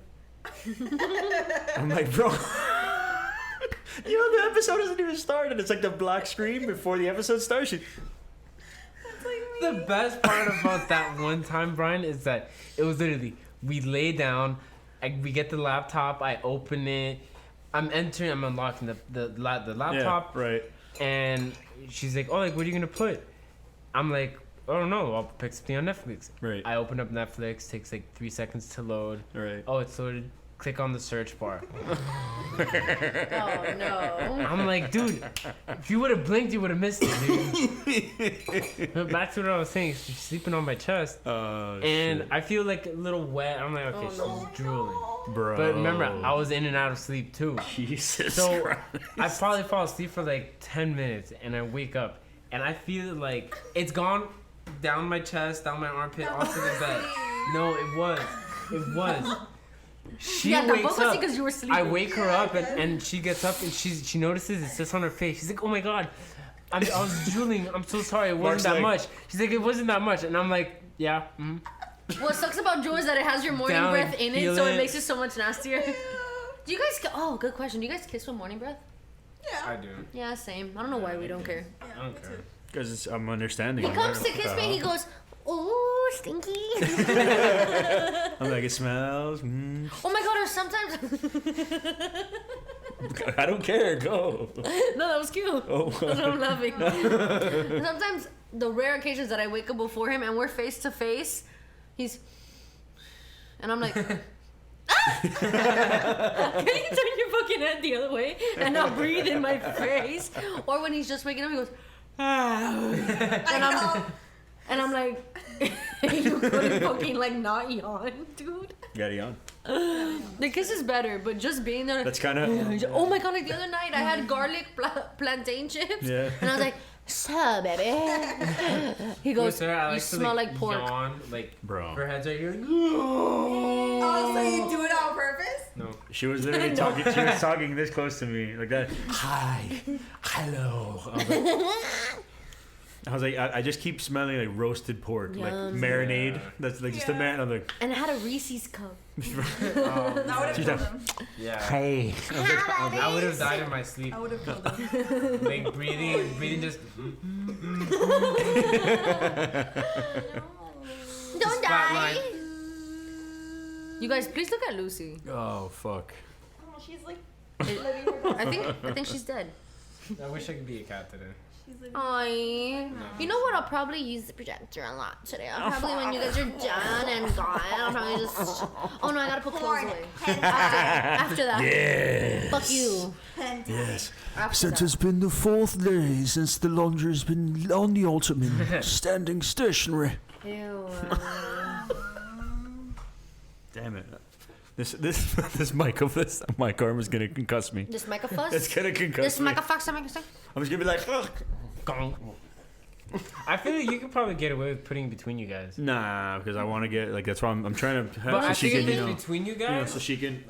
I'm like, bro. You know, the episode hasn't even started. It's like the black screen before the episode starts. That's like me. The best part about that one time, Brian, is that it was literally we lay down, we get the laptop, I open it, I'm unlocking the laptop, Yeah, right. and she's like, "Oh, like what are you gonna put?" I'm like, "I don't know. I'll pick something on Netflix." Right. I open up Netflix, takes like 3 seconds to load. Right. Oh, it's loaded. Click on the search bar. Oh no. I'm like, dude, if you would have blinked, you would have missed it, dude. But back to what I was saying, she's sleeping on my chest, and Shit. I feel like a little wet. I'm like, okay, Oh, she's drooling. Bro. But remember, I was in and out of sleep too. Jesus So Christ. I probably fall asleep for like 10 minutes, and I wake up, and I feel like it's gone down my chest, down my armpit, onto the bed. No, it was. She Yeah, wakes tampoco up. así 'cause you were sleeping. I wake her up, and she gets up, and she notices it's just on her face. She's like, "Oh my god, I was drooling. I'm so sorry. It wasn't Mark's that like- much." She's like, "It wasn't that much," and I'm like, "Yeah." Mm-hmm. What sucks about drool is that it has your morning Down, breath in it, feel so it it. makes it so much nastier. Do you guys? Oh, good question. Do you guys kiss with morning breath? I Yeah. do. Yeah, same. I don't know why we don't care. I don't care. Because I'm understanding. He I'm comes to like, kiss what me, the he hell? goes, "Ooh, stinky." I'm like, it smells. Oh my god! Or sometimes. I don't care. Go. No, that was cute. Oh. That's what I'm laughing. Sometimes the rare occasions that I wake up before him and we're face to face, he's, and I'm like, "Ah!" Can you turn your fucking head the other way and not breathe in my face? Or when he's just waking up, he goes, "Ah," and I'm like, you couldn't fucking like not yawn, dude. Got it on. The kiss is better, but just being there. That's kind of. Oh my god! Like the other night, I had garlic plantain chips, Yeah. and I was like, "So, baby." He goes, Sarah, I "You like to, smell like pork." Yawn, like, Bro. her head's right here. Oh, so you do it on purpose? No. She was literally talking. She was talking this close to me, like that. Hi, hello. I was like, I just keep smelling like roasted pork, like Yum. marinade. Yeah. That's like just a man. I'm like, And I had a Reese's cup. That would have She's killed like- him. Yeah. hey. I would have died in my sleep. I would have killed him. Like breathing just. Don't flatline. die. You guys, please look at Lucy. Oh fuck. Oh, she's like living her I think she's dead. I wish I could be a cat today. She's living Aw. You know what? I'll probably use the projector a lot today. I'll probably, when you guys are done and gone, I'll probably just. Oh no, I gotta put clothes away. After that. Yeah. Fuck you. and mentally. Yes. After Since that. it's been the 4th day since the laundry's been on the ottoman, standing stationary. Ew. Damn it. This mic arm is gonna concuss me. This mic a fuss? It's gonna concuss This me. mic a fuss? I'm just gonna be like, ugh. I feel like you could probably get away with putting between you guys. Nah, because I want to get like that's why I'm trying to have But so I she think can if it's between you guys. so she can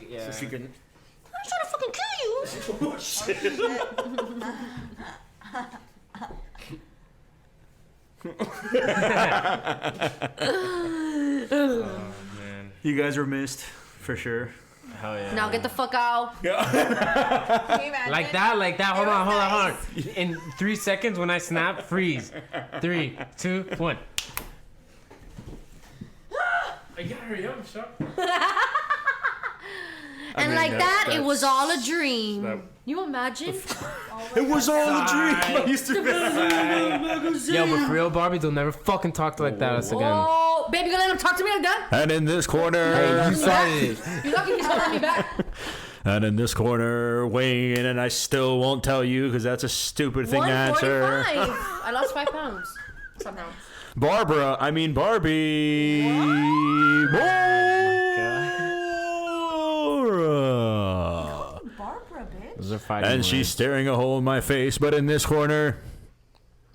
Yeah. so she can. I'm trying to fucking kill you. Oh shit. Oh man. You guys were missed for sure. Hell yeah. Now get the fuck out. Can you imagine? Like that. Hold It on. was In 3 seconds, when I snap, freeze. 3, 2, 1. I gotta hurry up, shut. And like that, it was all a dream. that- You imagine? It was all a dream. Sigh. I used to be. Yo, but for real, Barbie, they'll never fucking talk like that us again. Oh, baby, gonna let him talk to me again? And in this corner, Hey, you started it. You lucky he's gonna let me back. and in this corner, weighing in, and I still won't tell you because that's a stupid thing to answer. 145. I lost 5 pounds somehow. Barbie. Barbara. Barbara, bitch. Those are fighting And she's staring a hole in my face, but in this corner,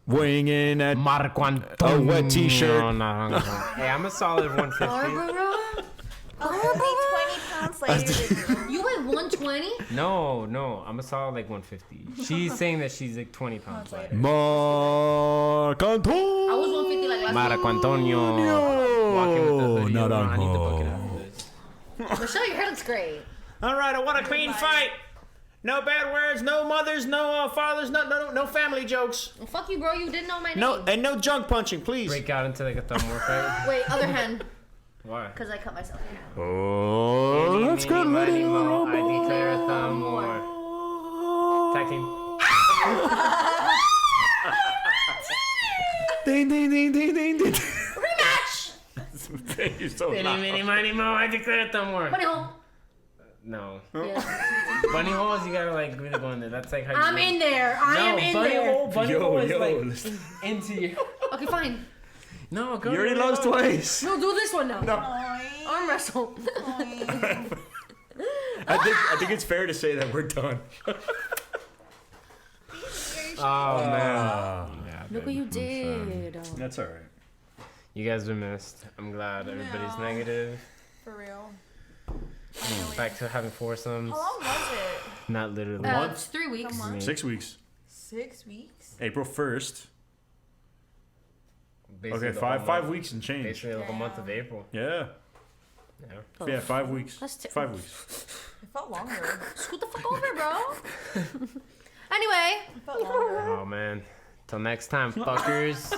weighing in at Marc Antonio. a wet t-shirt. No. Hey, I'm a solid 150. Barbara? I'll be 20 pounds later than you. You weigh 120? No, I'm a solid like 150. She's saying that she's like 20 pounds lighter. Marc Antonio. I was 150 like last Marc Antonio. Walking with the hoodie Not on. on I need to book it hold. after this. week. Michelle, your hair looks great. All right, I want a clean fight. No bad words, no mothers, no fathers, no family jokes. Well, fuck you, bro. You didn't know my name. No, and no junk punching, please. Break out into like a thumb war fight. Wait, other hand. Why? Because I cut myself. Oh, let's get Eeny, ready miny, to moe, I rumble. declare a thumb war. Tag team. Ding, ding, ding, ding, ding, ding. Rematch! You're so Eeny, loud. meeny, miny, moe, I declare a thumb war. Bunny hole. No. Yeah. Bunny holes, you gotta like really go in there. That's like how you I'm in there. I am in bunny there. hole, bunny hole is like listen. into you. Okay, fine. No, go. You already go, lost go. twice. No, do this one now. No. Arm wrestle. I think it's fair to say that we're done. Oh man. Yeah, Look what babe, you I'm sorry. did. That's all right. You guys were missed. I'm glad everybody's No. negative. For real. Back to having foursomes. How long was it? Not literally. It's 3 weeks. Come on. 6 weeks. 6 weeks? April 1st. Basically Okay, the whole five month. weeks and change. Basically the whole month of April. Yeah. Yeah. Yeah, 5 weeks. That's 5 weeks. It felt longer. Scoot the fuck over, bro. Anyway. It felt longer. Oh man. Till next time, fuckers.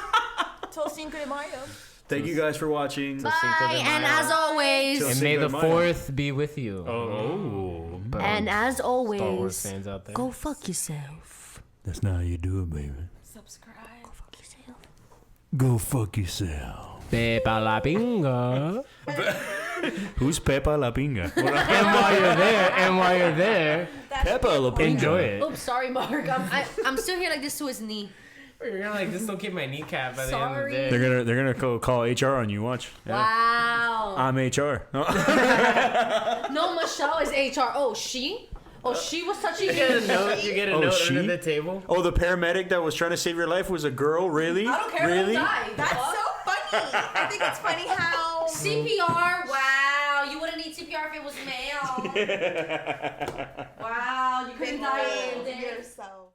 Till Cinco de Mayo. Thank you guys for watching. Till Cinco de Bye. And Mayo. as always. Till And may the Cinco de Mayo. 4th be with you. Oh. Boom. And as Star Wars always. fans out there. Go fuck yourself. That's not how you do it, baby. Subscribe. Fuck yourself. Go fuck yourself. Pepa la pinga. Who's Peppa La Pinga? And while you're there, That's Peppa La Pinga. enjoy it. Oops, sorry, Mark. I'm still here like this to his knee. You're gonna like dislocate my kneecap by the end of the Sorry. day. They're gonna call HR on you. Watch. Yeah. Wow. I'm HR. No, Michelle is HR. Oh, she? Oh, she was touching You get a you. note, you get a Oh, note she? under the table. Oh, the paramedic that was trying to save your life was a girl. Really? I don't care. Really? Don't die. That's so funny. I think it's funny how. CPR. Wow. You wouldn't need CPR if it was male. Wow. You couldn't die in there. yourself.